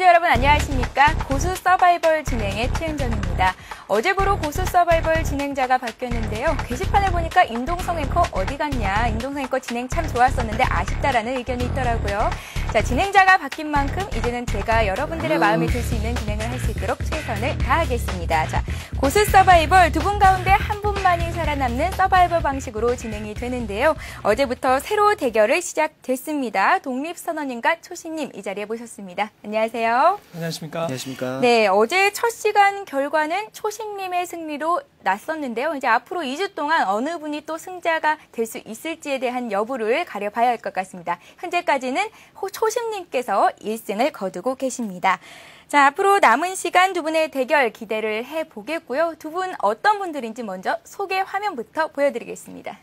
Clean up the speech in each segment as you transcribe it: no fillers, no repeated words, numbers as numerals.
시청자 여러분 안녕하십니까? 고수 서바이벌 진행의 최은정입니다. 어제부로 고수 서바이벌 진행자가 바뀌었는데요. 게시판에 보니까 임동성 앵커 어디 갔냐? 임동성 앵커 진행 참 좋았었는데 아쉽다라는 의견이 있더라고요. 자, 진행자가 바뀐 만큼 이제는 제가 여러분들의 마음에 들 수 있는 진행을 할 수 있도록 최선을 다하겠습니다. 자, 고수 서바이벌 두 분 가운데 한 분만이 살아남는 서바이벌 방식으로 진행이 되는데요. 어제부터 새로 대결을 시작됐습니다. 독립선언님과 초심님 이 자리에 모셨습니다. 안녕하세요. 안녕하십니까. 안녕하십니까. 네, 어제 첫 시간 결과는 초심님의 승리로 났었는데요. 이제 앞으로 2주 동안 어느 분이 또 승자가 될 수 있을지에 대한 여부를 가려봐야 할 것 같습니다. 현재까지는 초심님께서 1승을 거두고 계십니다. 자, 앞으로 남은 시간 두 분의 대결 기대를 해보겠고요. 두 분 어떤 분들인지 먼저 소개 화면부터 보여드리겠습니다.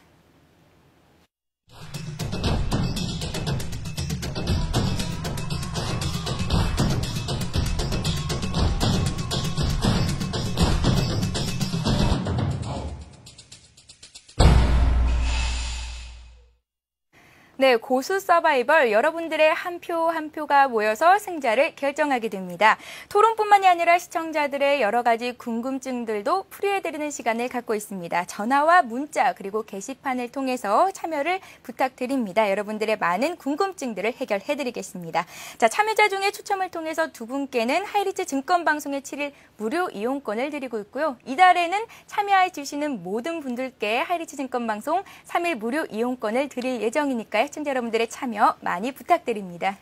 네, 고수 서바이벌 여러분들의 한 표 한 표가 모여서 승자를 결정하게 됩니다. 토론뿐만이 아니라 시청자들의 여러 가지 궁금증들도 풀이해드리는 시간을 갖고 있습니다. 전화와 문자 그리고 게시판을 통해서 참여를 부탁드립니다. 여러분들의 많은 궁금증들을 해결해드리겠습니다. 자, 참여자 중에 추첨을 통해서 두 분께는 하이리츠 증권방송의 7일 무료 이용권을 드리고 있고요. 이달에는 참여해 주시는 모든 분들께 하이리츠 증권방송 3일 무료 이용권을 드릴 예정이니까요. 시청자 여러분들의 참여 많이 부탁드립니다.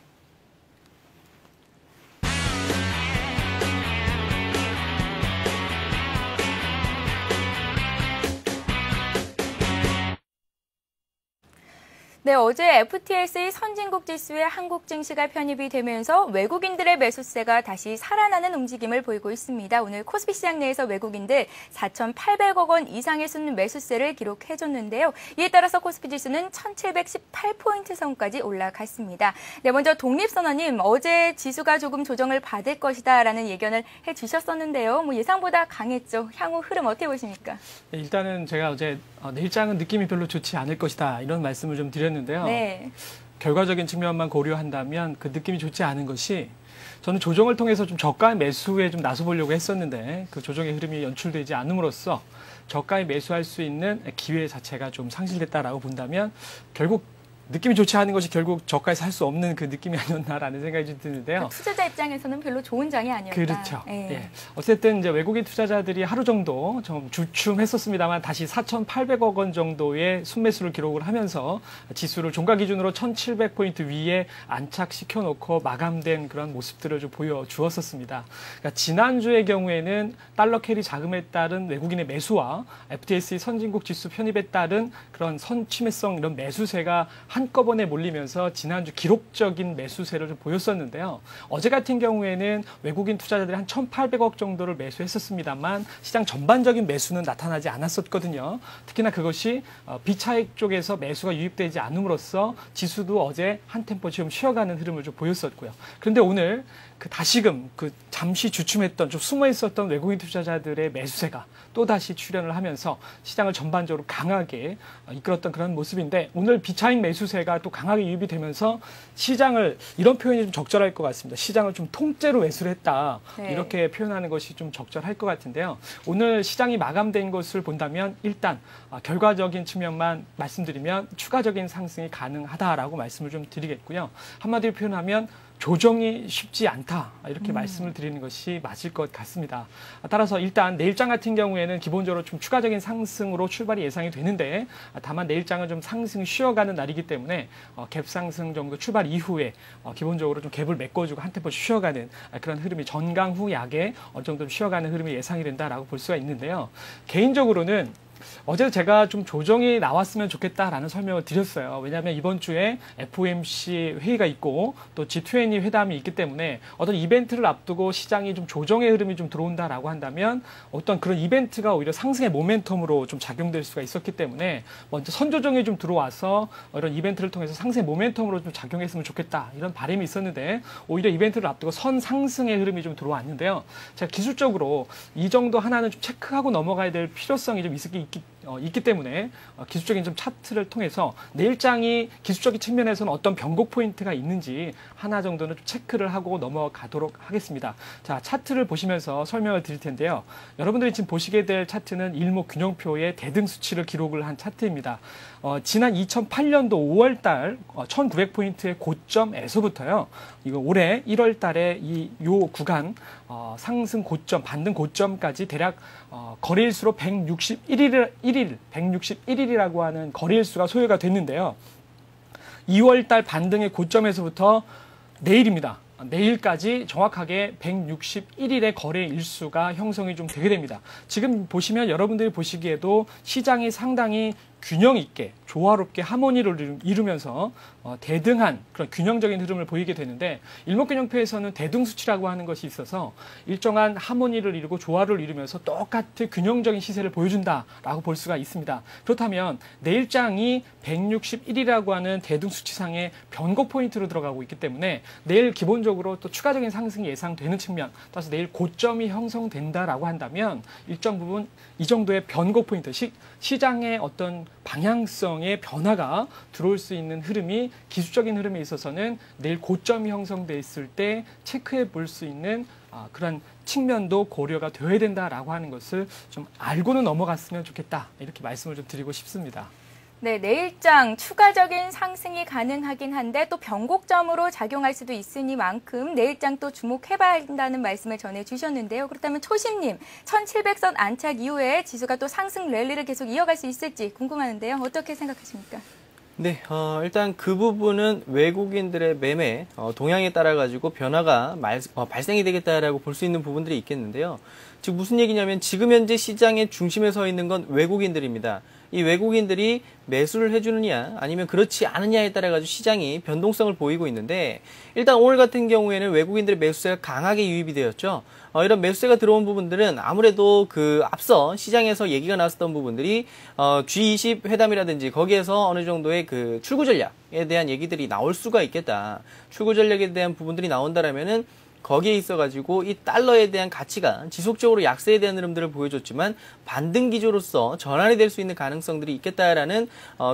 네, 어제 FTSE 선진국 지수에 한국 증시가 편입이 되면서 외국인들의 매수세가 다시 살아나는 움직임을 보이고 있습니다. 오늘 코스피 시장 내에서 외국인들 4,800억 원 이상의 순 매수세를 기록해줬는데요. 이에 따라서 코스피 지수는 1,718포인트 선까지 올라갔습니다. 네, 먼저 독립선언님, 어제 지수가 조금 조정을 받을 것이다라는 예견을 해주셨었는데요. 예상보다 강했죠. 향후 흐름 어떻게 보십니까? 네, 일단은 제가 어제 내일장은 느낌이 별로 좋지 않을 것이다 이런 말씀을 좀 드렸는데요. 네. 결과적인 측면만 고려한다면 그 느낌이 좋지 않은 것이 저는 조정을 통해서 좀 저가 매수에 좀 나서보려고 했었는데 그 조정의 흐름이 연출되지 않음으로써 저가에 매수할 수 있는 기회 자체가 좀 상실됐다라고 본다면 결국 느낌이 좋지 않은 것이 결국 저가에서 할 수 없는 그 느낌이 아니었나라는 생각이 좀 드는데요. 투자자 입장에서는 별로 좋은 장이 아니었다. 그렇죠. 네. 예. 어쨌든 이제 외국인 투자자들이 하루 정도 좀 주춤했었습니다만 다시 4,800억 원 정도의 순매수를 기록을 하면서 지수를 종가 기준으로 1,700포인트 위에 안착시켜 놓고 마감된 그런 모습들을 좀 보여주었었습니다. 그러니까 지난주의 경우에는 달러 캐리 자금에 따른 외국인의 매수와 FTSE 선진국 지수 편입에 따른 그런 선침해성 이런 매수세가 한꺼번에 몰리면서 지난주 기록적인 매수세를 좀 보였었는데요. 어제 같은 경우에는 외국인 투자자들이 한 1,800억 정도를 매수했었습니다만 시장 전반적인 매수는 나타나지 않았었거든요. 특히나 그것이 비차익 쪽에서 매수가 유입되지 않음으로써 지수도 어제 한 템포 좀 쉬어가는 흐름을 좀 보였었고요. 그런데 오늘 다시금 잠시 주춤했던 좀 숨어 있었던 외국인 투자자들의 매수세가 또다시 출현을 하면서 시장을 전반적으로 강하게 이끌었던 그런 모습인데 오늘 비차익 매수세가 또 강하게 유입이 되면서 시장을 이런 표현이 좀 적절할 것 같습니다. 시장을 좀 통째로 매수를 했다. 네. 이렇게 표현하는 것이 좀 적절할 것 같은데요. 오늘 시장이 마감된 것을 본다면 일단 결과적인 측면만 말씀드리면 추가적인 상승이 가능하다라고 말씀을 좀 드리겠고요. 한마디로 표현하면 조정이 쉽지 않다 이렇게 말씀을 드리는 것이 맞을 것 같습니다. 따라서 일단 내일장 같은 경우에는 기본적으로 좀 추가적인 상승으로 출발이 예상이 되는데 다만 내일장은 좀 상승이 쉬어가는 날이기 때문에 갭 상승 정도 출발 이후에 기본적으로 좀 갭을 메꿔주고 한 템포 쉬어가는 그런 흐름이 전강 후 약에 어느 정도 쉬어가는 흐름이 예상이 된다라고 볼 수가 있는데요. 개인적으로는 어제 제가 좀 조정이 나왔으면 좋겠다라는 설명을 드렸어요. 왜냐하면 이번 주에 FOMC 회의가 있고 또 G20 회담이 있기 때문에 어떤 이벤트를 앞두고 시장이 좀 조정의 흐름이 좀 들어온다라고 한다면 어떤 그런 이벤트가 오히려 상승의 모멘텀으로 좀 작용될 수가 있었기 때문에 먼저 선조정이 좀 들어와서 이런 이벤트를 통해서 상승의 모멘텀으로 좀 작용했으면 좋겠다 이런 바람이 있었는데 오히려 이벤트를 앞두고 선 상승의 흐름이 좀 들어왔는데요. 제가 기술적으로 이 정도 하나는 좀 체크하고 넘어가야 될 필요성이 좀 있기 때문에 기술적인 좀 차트를 통해서 내일장이 기술적인 측면에서는 어떤 변곡 포인트가 있는지 하나 정도는 좀 체크를 하고 넘어가도록 하겠습니다. 자, 차트를 보시면서 설명을 드릴 텐데요. 여러분들이 지금 보시게 될 차트는 일목균형표의 대등 수치를 기록을 한 차트입니다. 지난 2008년도 5월 달 1900포인트의 고점에서부터요. 이거 올해 1월 달에 요 구간 상승 고점, 반등 고점까지 대략 거래일수로 161일이라고 하는 거래일수가 소요가 됐는데요. 2월 달 반등의 고점에서부터 내일입니다. 내일까지 정확하게 161일의 거래 일수가 형성이 좀 되게 됩니다. 지금 보시면 여러분들이 보시기에도 시장이 상당히 균형 있게 조화롭게 하모니를 이루면서 대등한 그런 균형적인 흐름을 보이게 되는데 일목균형표에서는 대등 수치라고 하는 것이 있어서 일정한 하모니를 이루고 조화를 이루면서 똑같은 균형적인 시세를 보여준다라고 볼 수가 있습니다. 그렇다면 내일장이 161이라고 하는 대등 수치상의 변곡 포인트로 들어가고 있기 때문에 내일 기본적으로 또 추가적인 상승이 예상되는 측면, 따라서 내일 고점이 형성된다라고 한다면 일정 부분 이 정도의 변곡 포인트, 시장의 어떤 방향성의 변화가 들어올 수 있는 흐름이 기술적인 흐름에 있어서는 내일 고점이 형성돼 있을 때 체크해 볼 수 있는 그런 측면도 고려가 되어야 된다라고 하는 것을 좀 알고는 넘어갔으면 좋겠다. 이렇게 말씀을 좀 드리고 싶습니다. 네, 내일장 추가적인 상승이 가능하긴 한데 또 변곡점으로 작용할 수도 있으니만큼 내일장 또 주목해봐야 한다는 말씀을 전해주셨는데요. 그렇다면 초심님, 1700선 안착 이후에 지수가 또 상승 랠리를 계속 이어갈 수 있을지 궁금하는데요. 어떻게 생각하십니까? 네, 일단 그 부분은 외국인들의 매매 동향에 따라 가지고 변화가 발생이 되겠다라고 볼 수 있는 부분들이 있겠는데요. 즉 무슨 얘기냐면 지금 현재 시장의 중심에 서 있는 건 외국인들입니다. 이 외국인들이 매수를 해주느냐 아니면 그렇지 않느냐에 따라 가지고 시장이 변동성을 보이고 있는데 일단 오늘 같은 경우에는 외국인들의 매수세가 강하게 유입이 되었죠. 이런 매수세가 들어온 부분들은 아무래도 그 앞서 시장에서 얘기가 나왔었던 부분들이 G20 회담이라든지 거기에서 어느 정도의 그 출구 전략에 대한 얘기들이 나올 수가 있겠다. 출구 전략에 대한 부분들이 나온다라면은 거기에 있어가지고 이 달러에 대한 가치가 지속적으로 약세에 대한 흐름들을 보여줬지만 반등 기조로서 전환이 될 수 있는 가능성들이 있겠다라는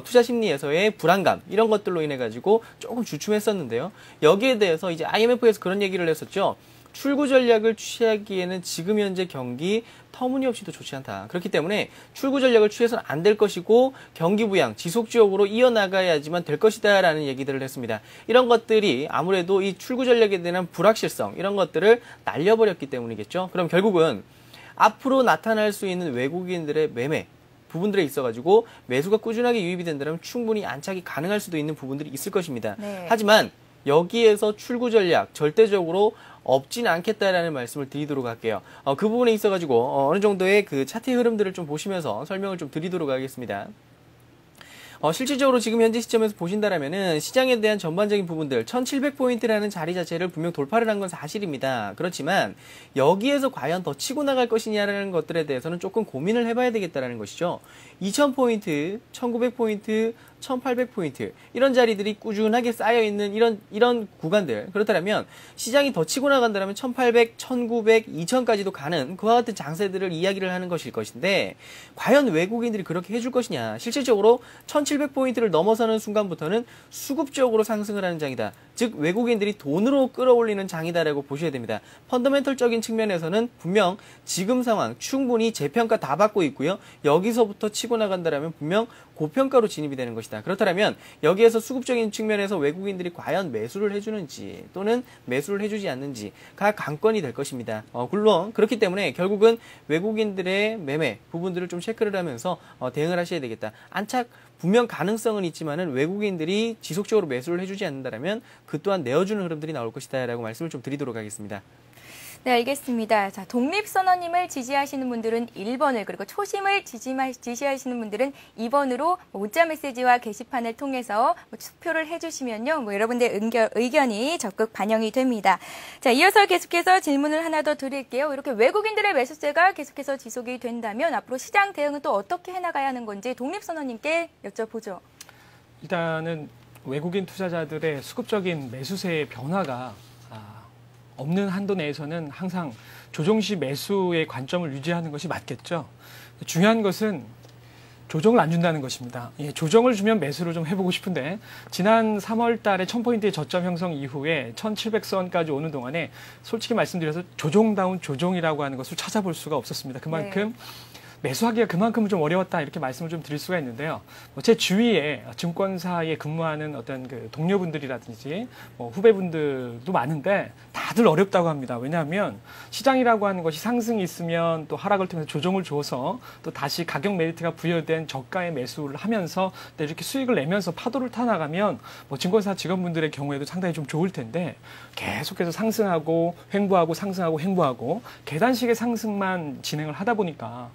투자 심리에서의 불안감 이런 것들로 인해 가지고 조금 주춤했었는데요. 여기에 대해서 이제 IMF에서 그런 얘기를 했었죠. 출구 전략을 취하기에는 지금 현재 경기 터무니없이도 좋지 않다. 그렇기 때문에 출구 전략을 취해서는 안 될 것이고 경기 부양 지속적으로 이어나가야지만 될 것이다 라는 얘기들을 했습니다. 이런 것들이 아무래도 이 출구 전략에 대한 불확실성 이런 것들을 날려버렸기 때문이겠죠. 그럼 결국은 앞으로 나타날 수 있는 외국인들의 매매 부분들에 있어가지고 매수가 꾸준하게 유입이 된다면 충분히 안착이 가능할 수도 있는 부분들이 있을 것입니다. 네. 하지만 여기에서 출구 전략 절대적으로 없진 않겠다라는 말씀을 드리도록 할게요. 그 부분에 있어가지고 어느 정도의 그 차트의 흐름들을 좀 보시면서 설명을 좀 드리도록 하겠습니다. 실질적으로 지금 현재 시점에서 보신다라면은 시장에 대한 전반적인 부분들 1700포인트라는 자리 자체를 분명 돌파를 한 건 사실입니다. 그렇지만 여기에서 과연 더 치고 나갈 것이냐라는 것들에 대해서는 조금 고민을 해봐야 되겠다라는 것이죠. 2000포인트, 1900포인트, 1800포인트 이런 자리들이 꾸준하게 쌓여있는 이런 구간들 그렇다면 시장이 더 치고 나간다면 1800, 1900, 2000까지도 가는 그와 같은 장세들을 이야기를 하는 것일 것인데 과연 외국인들이 그렇게 해줄 것이냐. 실질적으로 1700포인트를 넘어서는 순간부터는 수급적으로 상승을 하는 장이다. 즉 외국인들이 돈으로 끌어올리는 장이다라고 보셔야 됩니다. 펀더멘털적인 측면에서는 분명 지금 상황 충분히 재평가 다 받고 있고요. 여기서부터 치고 나간다면 분명 고평가로 진입이 되는 것이다. 그렇다면 여기에서 수급적인 측면에서 외국인들이 과연 매수를 해주는지 또는 매수를 해주지 않는지가 관건이 될 것입니다. 물론 그렇기 때문에 결국은 외국인들의 매매 부분들을 좀 체크를 하면서 대응을 하셔야 되겠다. 안착 분명 가능성은 있지만은 외국인들이 지속적으로 매수를 해주지 않는다면 그 또한 내어주는 흐름들이 나올 것이다라고 말씀을 좀 드리도록 하겠습니다. 네, 알겠습니다. 자, 독립선언님을 지지하시는 분들은 1번을 그리고 초심을 지지하시는 분들은 2번으로 문자 메시지와 게시판을 통해서 투표를 해주시면요. 여러분들 의견이 적극 반영이 됩니다. 자, 이어서 계속해서 질문을 하나 더 드릴게요. 이렇게 외국인들의 매수세가 계속해서 지속이 된다면 앞으로 시장 대응은 또 어떻게 해나가야 하는 건지 독립선언님께 여쭤보죠. 일단은 외국인 투자자들의 수급적인 매수세의 변화가 없는 한도 내에서는 항상 조정시 매수의 관점을 유지하는 것이 맞겠죠. 중요한 것은 조정을 안 준다는 것입니다. 예, 조정을 주면 매수를 좀 해보고 싶은데 지난 3월 달에 1000포인트의 저점 형성 이후에 1700선까지 오는 동안에 솔직히 말씀드려서 조정다운 조정이라고 하는 것을 찾아볼 수가 없었습니다. 그만큼 매수하기가 그만큼 좀 어려웠다 이렇게 말씀을 좀 드릴 수가 있는데요. 제 주위에 증권사에 근무하는 어떤 그 동료분들이라든지 후배분들도 많은데 다들 어렵다고 합니다. 왜냐하면 시장이라고 하는 것이 상승이 있으면 또 하락을 통해서 조정을 줘서 또 다시 가격 메리트가 부여된 저가의 매수를 하면서 이렇게 수익을 내면서 파도를 타나가면 증권사 직원분들의 경우에도 상당히 좀 좋을 텐데 계속해서 상승하고 횡보하고 상승하고 횡보하고 계단식의 상승만 진행을 하다 보니까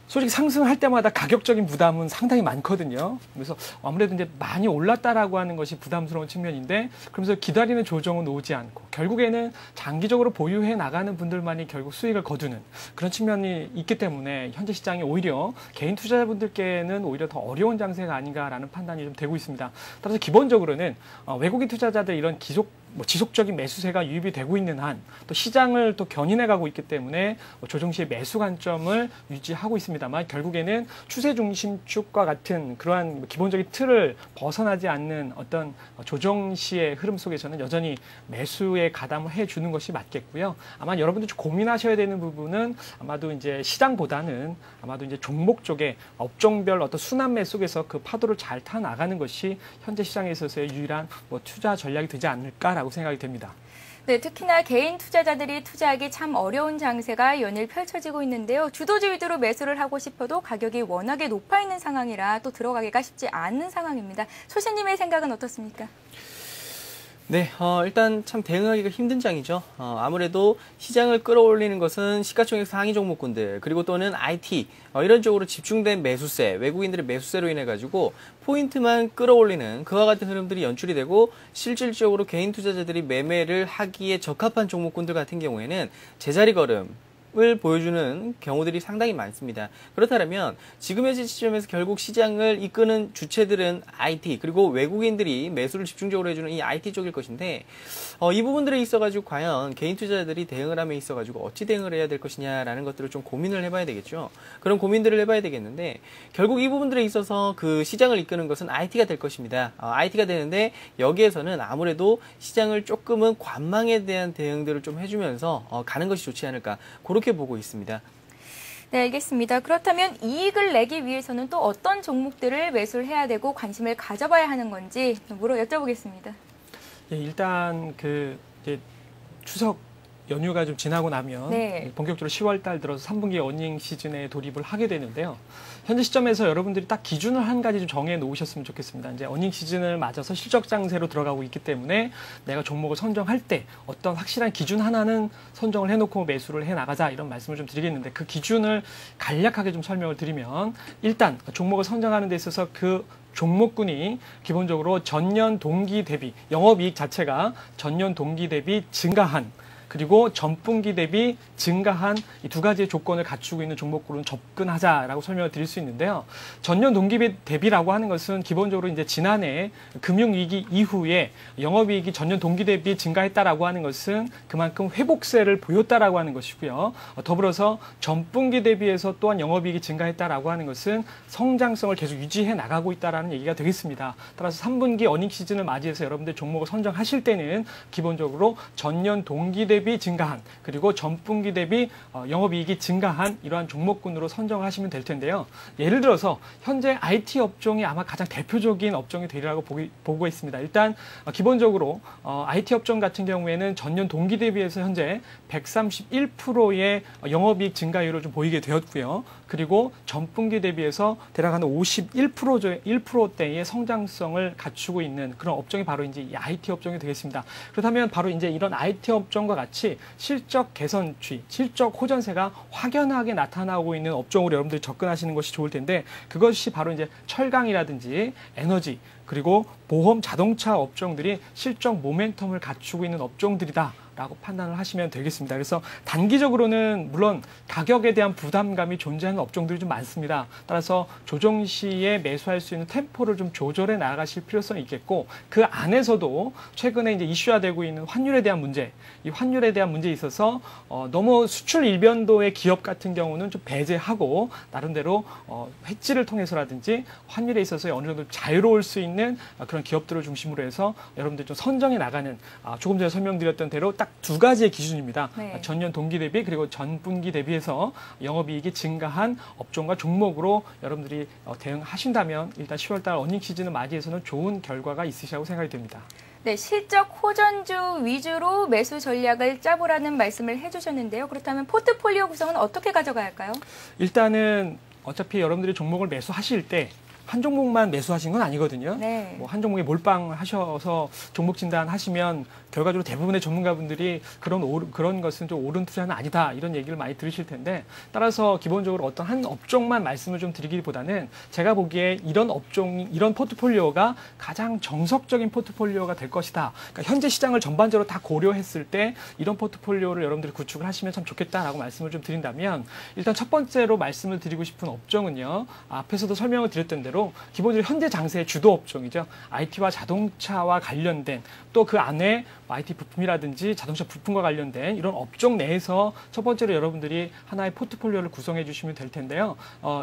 솔직히 상승할 때마다 가격적인 부담은 상당히 많거든요. 그래서 아무래도 이제 많이 올랐다라고 하는 것이 부담스러운 측면인데 그러면서 기다리는 조정은 오지 않고 결국에는 장기적으로 보유해 나가는 분들만이 결국 수익을 거두는 그런 측면이 있기 때문에 현재 시장이 오히려 개인 투자자분들께는 오히려 더 어려운 장세가 아닌가라는 판단이 좀 되고 있습니다. 따라서 기본적으로는 외국인 투자자들 이런 지속적인 매수세가 유입이 되고 있는 한 또 시장을 또 견인해 가고 있기 때문에 조정 시에 매수 관점을 유지하고 있습니다만 결국에는 추세 중심축과 같은 그러한 기본적인 틀을 벗어나지 않는 어떤 조정 시의 흐름 속에서는 여전히 매수에 가담을 해주는 것이 맞겠고요. 아마 여러분들 좀 고민하셔야 되는 부분은 아마도 이제 시장보다는 아마도 이제 종목 쪽에 업종별 어떤 순환매 속에서 그 파도를 잘 타 나가는 것이 현재 시장에 있어서의 유일한 투자 전략이 되지 않을까라고 생각이 됩니다. 네, 특히나 개인 투자자들이 투자하기 참 어려운 장세가 연일 펼쳐지고 있는데요. 주도주 위주로 매수를 하고 싶어도 가격이 워낙에 높아 있는 상황이라 또 들어가기가 쉽지 않은 상황입니다. 소신님의 생각은 어떻습니까? 네, 일단 참 대응하기가 힘든 장이죠. 아무래도 시장을 끌어올리는 것은 시가총액 상위 종목군들, 그리고 또는 IT, 이런 쪽으로 집중된 매수세, 외국인들의 매수세로 인해가지고 포인트만 끌어올리는 그와 같은 흐름들이 연출이 되고 실질적으로 개인 투자자들이 매매를 하기에 적합한 종목군들 같은 경우에는 제자리 걸음, 을 보여주는 경우들이 상당히 많습니다. 그렇다면 지금 현재 시점에서 결국 시장을 이끄는 주체들은 IT 그리고 외국인들이 매수를 집중적으로 해주는 이 IT 쪽일 것인데 이 부분들에 있어가지고 과연 개인 투자자들이 대응을 함에 있어가지고 어찌 대응을 해야 될 것이냐라는 것들을 좀 고민을 해봐야 되겠죠. 그런 고민들을 해봐야 되겠는데 결국 이 부분들에 있어서 그 시장을 이끄는 것은 IT가 될 것입니다. IT가 되는데 여기에서는 아무래도 시장을 조금은 관망에 대한 대응들을 좀 해주면서 가는 것이 좋지 않을까 그렇게 보고 있습니다. 네, 알겠습니다. 그렇다면 이익을 내기 위해서는 또 어떤 종목들을 매수를 해야 되고 관심을 가져봐야 하는 건지 여쭤보겠습니다. 예, 일단 이제 추석 연휴가 좀 지나고 나면 본격적으로 10월 달 들어서 3분기 어닝 시즌에 돌입을 하게 되는데요. 현재 시점에서 여러분들이 딱 기준을 한 가지 좀 정해 놓으셨으면 좋겠습니다. 이제 어닝 시즌을 맞아서 실적 장세로 들어가고 있기 때문에 내가 종목을 선정할 때 어떤 확실한 기준 하나는 선정을 해놓고 매수를 해 나가자 이런 말씀을 좀 드리겠는데 그 기준을 간략하게 좀 설명을 드리면 일단 종목을 선정하는 데 있어서 그 종목군이 기본적으로 전년 동기 대비 영업이익 자체가 전년 동기 대비 증가한 그리고 전분기 대비 증가한 이 두 가지의 조건을 갖추고 있는 종목군은 접근하자라고 설명을 드릴 수 있는데요. 전년 동기 대비라고 하는 것은 기본적으로 이제 지난해 금융위기 이후에 영업이익이 전년 동기 대비 증가했다라고 하는 것은 그만큼 회복세를 보였다라고 하는 것이고요. 더불어서 전분기 대비해서 또한 영업이익이 증가했다라고 하는 것은 성장성을 계속 유지해 나가고 있다라는 얘기가 되겠습니다. 따라서 3분기 어닝 시즌을 맞이해서 여러분들 종목을 선정하실 때는 기본적으로 전년 동기 대비 증가한 그리고 전분기 대비 영업이익이 증가한 이러한 종목군으로 선정하시면 될 텐데요. 예를 들어서 현재 IT 업종이 아마 가장 대표적인 업종이 되리라고 보고 있습니다. 일단 기본적으로 IT 업종 같은 경우에는 전년 동기 대비해서 현재 131%의 영업이익 증가율을 좀 보이게 되었고요. 그리고 전분기 대비해서 대략 한 1%대의 성장성을 갖추고 있는 그런 업종이 바로 이제 이 IT 업종이 되겠습니다. 그렇다면 바로 이제 이런 IT 업종과 같이 실적 개선추이, 실적 호전세가 확연하게 나타나고 있는 업종으로 여러분들이 접근하시는 것이 좋을 텐데 그것이 바로 이제 철강이라든지 에너지, 그리고 보험 자동차 업종들이 실적 모멘텀을 갖추고 있는 업종들이다. 라고 판단을 하시면 되겠습니다. 그래서 단기적으로는 물론 가격에 대한 부담감이 존재하는 업종들이 좀 많습니다. 따라서 조정 시에 매수할 수 있는 템포를 좀 조절해 나가실 필요성이 있겠고 그 안에서도 최근에 이제 이슈화되고 있는 환율에 대한 문제, 이 환율에 대한 문제에 있어서 너무 수출 일변도의 기업 같은 경우는 좀 배제하고 나름대로 해지를 통해서라든지 환율에 있어서 어느 정도 자유로울 수 있는 그런 기업들을 중심으로 해서 여러분들 좀 선정해 나가는 조금 전에 설명드렸던 대로 딱 두 가지의 기준입니다. 네. 전년 동기 대비 그리고 전분기 대비해서 영업이익이 증가한 업종과 종목으로 여러분들이 대응하신다면 일단 10월달 어닝 시즌을 맞이해서는 좋은 결과가 있으시라고 생각이 됩니다. 네, 실적 호전주 위주로 매수 전략을 짜보라는 말씀을 해주셨는데요. 그렇다면 포트폴리오 구성은 어떻게 가져가야 할까요? 일단은 어차피 여러분들이 종목을 매수하실 때 한 종목만 매수하신 건 아니거든요. 네. 뭐 한 종목에 몰빵하셔서 종목 진단하시면 결과적으로 대부분의 전문가분들이 그런 것은 좀 옳은 투자는 아니다 이런 얘기를 많이 들으실 텐데 따라서 기본적으로 어떤 한 업종만 말씀을 좀 드리기보다는 제가 보기에 이런 업종, 이런 포트폴리오가 가장 정석적인 포트폴리오가 될 것이다. 그러니까 현재 시장을 전반적으로 다 고려했을 때 이런 포트폴리오를 여러분들이 구축을 하시면 참 좋겠다라고 말씀을 좀 드린다면 일단 첫 번째로 말씀을 드리고 싶은 업종은요. 앞에서도 설명을 드렸던 대로 기본적으로 현재 장세의 주도 업종이죠. IT와 자동차와 관련된 또 그 안에 IT 부품이라든지 자동차 부품과 관련된 이런 업종 내에서 첫 번째로 여러분들이 하나의 포트폴리오를 구성해 주시면 될 텐데요.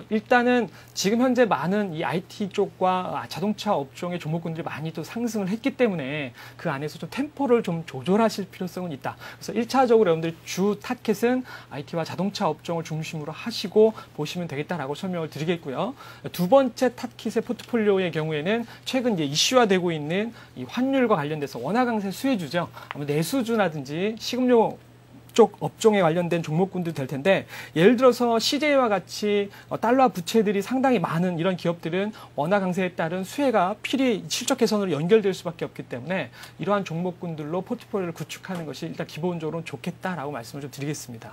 일단은 지금 현재 많은 이 IT 쪽과 자동차 업종의 종목군들이 많이 또 상승을 했기 때문에 그 안에서 좀 템포를 좀 조절하실 필요성은 있다. 그래서 1차적으로 여러분들이 주 타켓은 IT와 자동차 업종을 중심으로 하시고 보시면 되겠다라고 설명을 드리겠고요. 두 번째 타켓의 포트폴리오의 경우에는 최근 이제 이슈화되고 있는 이 환율과 관련돼서 원화 강세 수혜주죠. 아마 내수주라든지 식음료 쪽 업종에 관련된 종목군들 될 텐데 예를 들어서 CJ와 같이 달러 부채들이 상당히 많은 이런 기업들은 원화 강세에 따른 수혜가 필히 실적 개선으로 연결될 수밖에 없기 때문에 이러한 종목군들로 포트폴리오를 구축하는 것이 일단 기본적으로 좋겠다라고 말씀을 좀 드리겠습니다.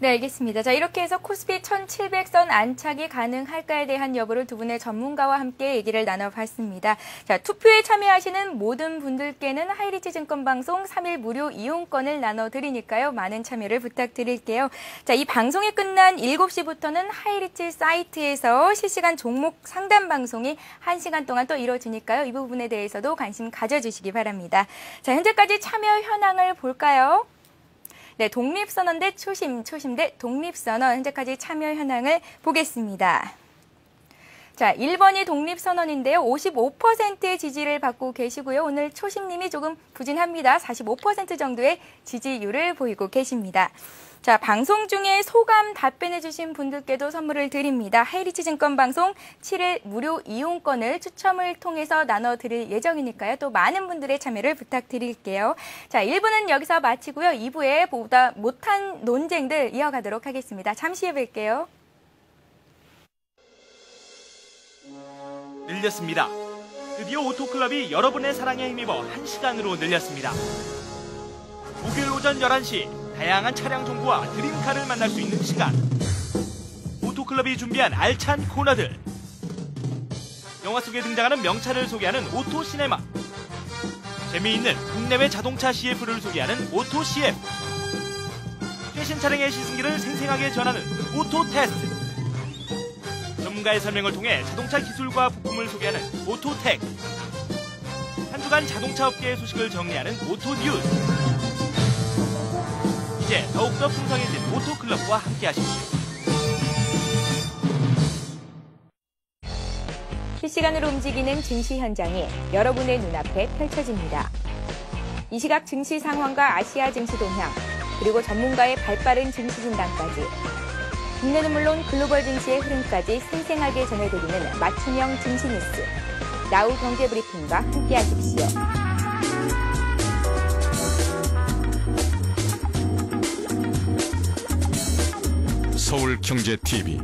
네, 알겠습니다. 자, 이렇게 해서 코스피 1700선 안착이 가능할까에 대한 여부를 두 분의 전문가와 함께 얘기를 나눠봤습니다. 자, 투표에 참여하시는 모든 분들께는 하이리치 증권방송 3일 무료 이용권을 나눠드리니까요. 많은 참여를 부탁드릴게요. 자, 이 방송이 끝난 7시부터는 하이리치 사이트에서 실시간 종목 상담 방송이 1시간 동안 또 이루어지니까요. 이 부분에 대해서도 관심 가져주시기 바랍니다. 자, 현재까지 참여 현황을 볼까요? 네, 독립선언 대 초심 대 독립선언 현재까지 참여 현황을 보겠습니다. 자, 1번이 독립선언인데요. 55%의 지지를 받고 계시고요. 오늘 초심님이 조금 부진합니다. 45% 정도의 지지율을 보이고 계십니다. 자, 방송 중에 소감 답변해 주신 분들께도 선물을 드립니다. 하이리치 증권방송 7일 무료 이용권을 추첨을 통해서 나눠드릴 예정이니까요. 또 많은 분들의 참여를 부탁드릴게요. 자, 1부는 여기서 마치고요. 2부에 보다 못한 논쟁들 이어가도록 하겠습니다. 잠시 후에 뵐게요. 늘렸습니다. 드디어 오토클럽이 여러분의 사랑에 힘입어 1시간으로 늘렸습니다. 목요일 오전 11시 다양한 차량 정보와 드림카를 만날 수 있는 시간. 오토클럽이 준비한 알찬 코너들. 영화 속에 등장하는 명차를 소개하는 오토시네마. 재미있는 국내외 자동차 CF를 소개하는 오토CF. 최신 차량의 시승기를 생생하게 전하는 오토테스트. 전문가의 설명을 통해 자동차 기술과 부품을 소개하는 오토텍. 한 주간 자동차 업계의 소식을 정리하는 오토뉴스. 이제 더욱더 풍성해진 오토클럽과 함께 하십시오. 실시간으로 움직이는 증시 현장이 여러분의 눈앞에 펼쳐집니다. 이 시각 증시 상황과 아시아 증시 동향, 그리고 전문가의 발빠른 증시 진단까지 국내는 물론 글로벌 증시의 흐름까지 생생하게 전해드리는 맞춤형 증시 뉴스. 나우 경제 브리핑과 함께 하십시오. 서울경제TV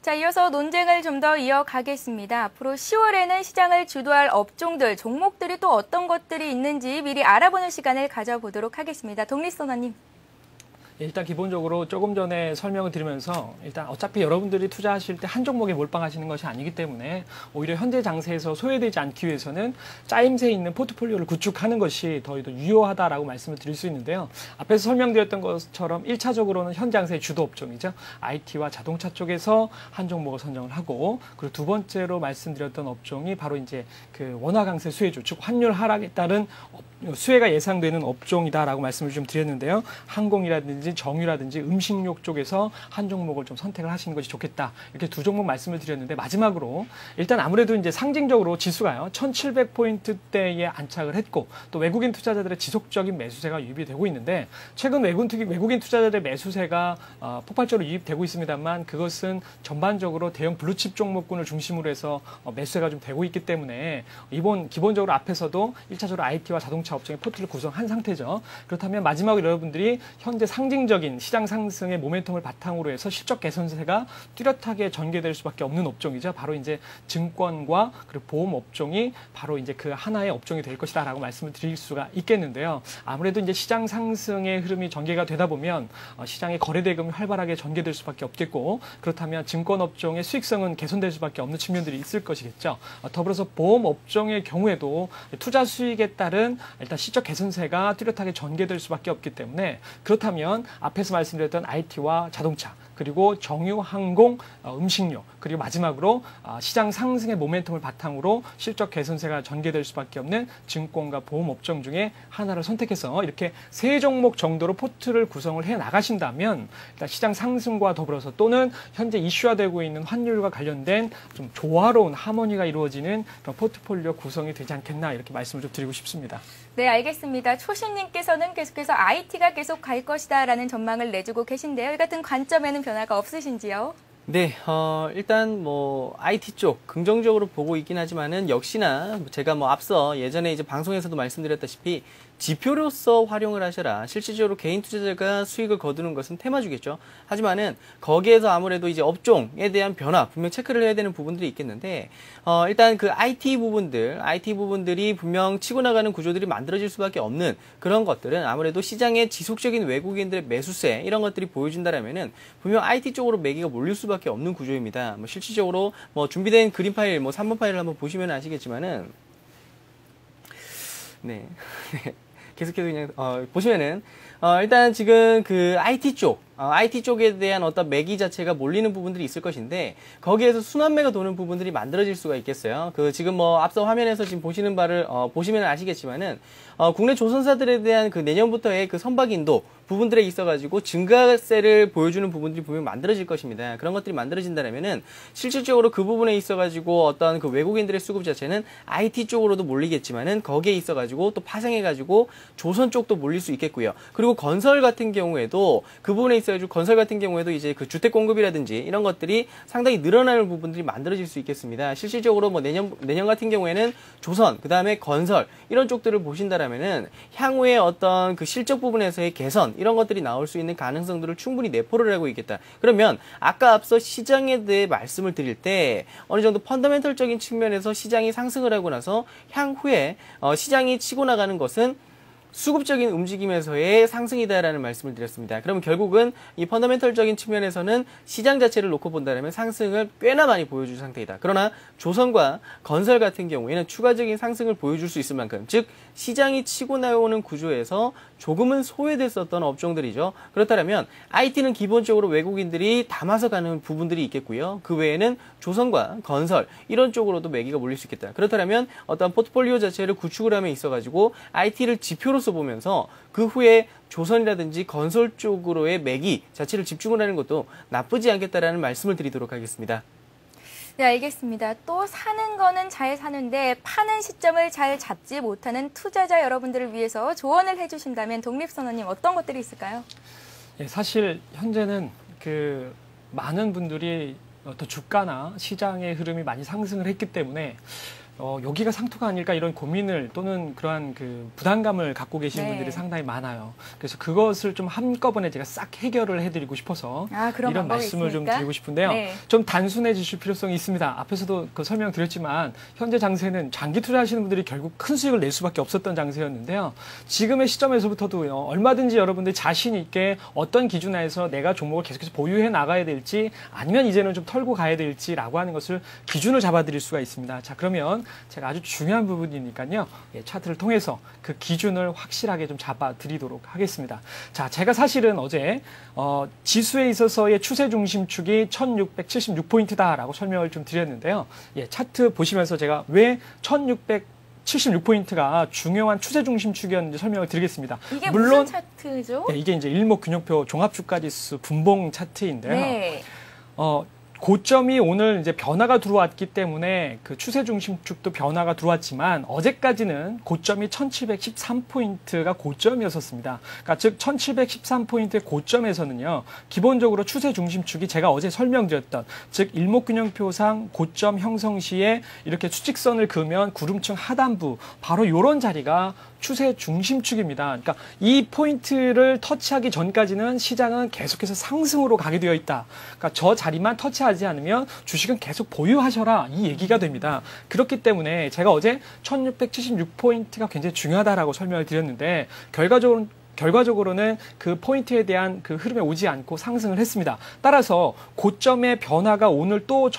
자, 이어서 논쟁을 좀 더 이어가겠습니다. 앞으로 10월에는 시장을 주도할 업종들, 종목들이 또 어떤 것들이 있는지 미리 알아보는 시간을 가져보도록 하겠습니다. 독립선언님. 일단 기본적으로 조금 전에 설명을 드리면서 일단 어차피 여러분들이 투자하실 때 한 종목에 몰빵하시는 것이 아니기 때문에 오히려 현재 장세에서 소외되지 않기 위해서는 짜임새 있는 포트폴리오를 구축하는 것이 더 유효하다라고 말씀을 드릴 수 있는데요. 앞에서 설명드렸던 것처럼 1차적으로는 현 장세의 주도 업종이죠. IT와 자동차 쪽에서 한 종목을 선정을 하고, 그리고 두 번째로 말씀드렸던 업종이 바로 이제 그 원화 강세 수혜주, 즉 환율 하락에 따른 수혜가 예상되는 업종이다라고 말씀을 좀 드렸는데요. 항공이라든지 정유라든지 음식료 쪽에서 한 종목을 좀 선택을 하시는 것이 좋겠다. 이렇게 두 종목 말씀을 드렸는데, 마지막으로 일단 아무래도 이제 상징적으로 지수가요, 1700포인트대에 안착을 했고, 또 외국인 투자자들의 지속적인 매수세가 유입이 되고 있는데, 최근 외국인 투자자들의 매수세가 폭발적으로 유입되고 있습니다만, 그것은 전반적으로 대형 블루칩 종목군을 중심으로 해서 매수세가 좀 되고 있기 때문에 기본적으로 앞에서도 1차적으로 IT와 자동차 업종의 포트를 구성한 상태죠. 그렇다면 마지막으로 여러분들이 현재 상징적인 시장 상승의 모멘텀을 바탕으로 해서 실적 개선세가 뚜렷하게 전개될 수밖에 없는 업종이죠. 바로 이제 증권과 그리고 보험 업종이 바로 이제 그 하나의 업종이 될 것이다라고 말씀을 드릴 수가 있겠는데요. 아무래도 이제 시장 상승의 흐름이 전개가 되다 보면 시장의 거래 대금이 활발하게 전개될 수밖에 없겠고, 그렇다면 증권 업종의 수익성은 개선될 수밖에 없는 측면들이 있을 것이겠죠. 더불어서 보험 업종의 경우에도 투자 수익에 따른 일단 시적 개선세가 뚜렷하게 전개될 수밖에 없기 때문에, 그렇다면 앞에서 말씀드렸던 IT와 자동차, 그리고 정유, 항공, 음식료, 그리고 마지막으로 시장 상승의 모멘텀을 바탕으로 실적 개선세가 전개될 수밖에 없는 증권과 보험 업종 중에 하나를 선택해서 이렇게 세 종목 정도로 포트를 구성을 해 나가신다면, 일단 시장 상승과 더불어서 또는 현재 이슈화되고 있는 환율과 관련된 좀 조화로운 하모니가 이루어지는 그런 포트폴리오 구성이 되지 않겠나, 이렇게 말씀을 좀 드리고 싶습니다. 네, 알겠습니다. 초신님께서는 계속해서 IT가 계속 갈 것이다라는 전망을 내주고 계신데요. 이 같은 관점에는 변화가 없으신지요? 네, 일단 IT 쪽 긍정적으로 보고 있긴 하지만은, 역시나 제가 앞서 예전에 이제 방송에서도 말씀드렸다시피 지표로서 활용을 하셔라. 실질적으로 개인 투자자가 수익을 거두는 것은 테마주겠죠. 하지만은 거기에서 아무래도 이제 업종에 대한 변화 분명 체크를 해야 되는 부분들이 있겠는데, 일단 그 IT 부분들이 분명 치고 나가는 구조들이 만들어질 수밖에 없는 그런 것들은 아무래도 시장의 지속적인 외국인들의 매수세 이런 것들이 보여준다라면은 분명 IT 쪽으로 매기가 몰릴 수밖에 없는 구조입니다. 실질적으로 준비된 그림 파일 3번 파일을 한번 보시면 아시겠지만은, 네. 계속해서 그냥 보시면은 일단 지금 그 IT 쪽에 대한 어떤 매기 자체가 몰리는 부분들이 있을 것인데, 거기에서 순환매가 도는 부분들이 만들어질 수가 있겠어요. 지금 앞서 화면에서 지금 보시는 바를 보시면 아시겠지만은, 국내 조선사들에 대한 그 내년부터의 그 선박 인도 부분들에 있어가지고 증가세를 보여주는 부분들이 분명히 만들어질 것입니다. 그런 것들이 만들어진다면은 실질적으로 그 부분에 있어가지고 어떤 그 외국인들의 수급 자체는 IT 쪽으로도 몰리겠지만은, 거기에 있어가지고 또 파생해가지고 조선 쪽도 몰릴 수 있겠고요. 그리고 건설 같은 경우에도 그 부분에 있어가지고 건설 같은 경우에도 이제 그 주택 공급이라든지 이런 것들이 상당히 늘어나는 부분들이 만들어질 수 있겠습니다. 실질적으로 내년 같은 경우에는 조선, 그 다음에 건설 이런 쪽들을 보신다라면은 향후에 어떤 그 실적 부분에서의 개선 이런 것들이 나올 수 있는 가능성들을 충분히 내포를 하고 있겠다. 그러면 아까 앞서 시장에 대해 말씀을 드릴 때 어느 정도 펀더멘털적인 측면에서 시장이 상승을 하고 나서 향후에 시장이 치고 나가는 것은 수급적인 움직임에서의 상승이다라는 말씀을 드렸습니다. 그러면 결국은 이 펀더멘털적인 측면에서는 시장 자체를 놓고 본다면 상승을 꽤나 많이 보여줄 상태이다. 그러나 조선과 건설 같은 경우에는 추가적인 상승을 보여줄 수 있을 만큼, 즉 시장이 치고 나오는 구조에서 조금은 소외됐었던 업종들이죠. 그렇다면 IT는 기본적으로 외국인들이 담아서 가는 부분들이 있겠고요. 그 외에는 조선과 건설 이런 쪽으로도 매기가 몰릴 수 있겠다. 그렇다면 어떤 포트폴리오 자체를 구축을 함에 있어가지고 IT를 지표로서 보면서 그 후에 조선이라든지 건설 쪽으로의 매기 자체를 집중을 하는 것도 나쁘지 않겠다라는 말씀을 드리도록 하겠습니다. 네, 알겠습니다. 또 사는 거는 잘 사는데 파는 시점을 잘 잡지 못하는 투자자 여러분들을 위해서 조언을 해주신다면 독립선언님 어떤 것들이 있을까요? 예, 사실 현재는 그 많은 분들이 또 주가나 시장의 흐름이 많이 상승을 했기 때문에 여기가 상투가 아닐까 이런 고민을 또는 그러한 그 부담감을 갖고 계시는 네. 분들이 상당히 많아요. 그래서 그것을 좀 한꺼번에 제가 싹 해결을 해드리고 싶어서 그런 이런 방법이 말씀을 좀 있습니까? 드리고 싶은데요. 네. 좀 단순해지실 필요성이 있습니다. 앞에서도 그 설명드렸지만 현재 장세는 장기 투자하시는 분들이 결국 큰 수익을 낼 수밖에 없었던 장세였는데요. 지금의 시점에서부터도 얼마든지 여러분들이 자신 있게 어떤 기준에서 내가 종목을 계속해서 보유해 나가야 될지 아니면 이제는 좀 털고 가야 될지라고 하는 것을 기준을 잡아드릴 수가 있습니다. 자, 그러면 제가 아주 중요한 부분이니까요. 차트를 통해서 그 기준을 확실하게 좀 잡아드리도록 하겠습니다. 자, 제가 사실은 어제 지수에 있어서의 추세 중심축이 1676포인트다라고 설명을 좀 드렸는데요. 차트 보시면서 제가 왜 1676포인트가 중요한 추세 중심축이었는지 설명을 드리겠습니다. 이게 물론 무슨 차트죠? 이게 이제 일목균형표 종합주가지수 분봉 차트인데요. 네. 고점이 오늘 이제 변화가 들어왔기 때문에 그 추세 중심축도 변화가 들어왔지만 어제까지는 고점이 1713포인트가 고점이었었습니다. 그러니까 즉 1713포인트의 고점에서는요. 기본적으로 추세 중심축이 제가 어제 설명드렸던 즉 일목균형표상 고점 형성 시에 이렇게 수직선을 그으면 구름층 하단부 바로 이런 자리가 추세 중심축입니다. 그러니까 이 포인트를 터치하기 전까지는 시장은 계속해서 상승으로 가게 되어 있다. 그러니까 저 자리만 터치하지 않으면 주식은 계속 보유하셔라 이 얘기가 됩니다. 그렇기 때문에 제가 어제 1676포인트가 굉장히 중요하다라고 설명을 드렸는데 결과적으로는 그 포인트에 대한 그 흐름에 오지 않고 상승을 했습니다. 따라서 고점의 변화가 오늘 또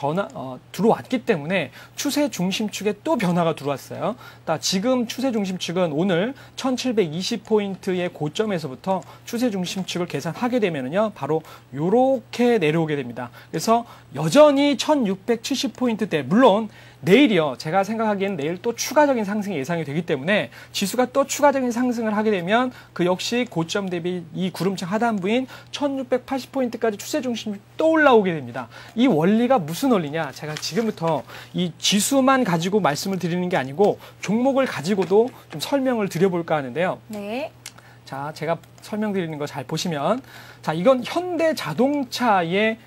들어왔기 때문에 추세 중심축에 또 변화가 들어왔어요. 지금 추세 중심축은 오늘 1720포인트의 고점에서부터 추세 중심축을 계산하게 되면요. 바로 요렇게 내려오게 됩니다. 그래서 여전히 1670포인트대 물론 내일이요. 제가 생각하기에는 내일 또 추가적인 상승이 예상이 되기 때문에 지수가 또 추가적인 상승을 하게 되면 그 역시 고점 대비 이 구름층 하단부인 1680포인트까지 추세 중심이 또 올라오게 됩니다. 이 원리가 무슨 원리냐? 제가 지금부터 이 지수만 가지고 말씀을 드리는 게 아니고 종목을 가지고도 좀 설명을 드려볼까 하는데요. 네. 자, 제가 설명드리는 거 잘 보시면 자, 이건 현대자동차의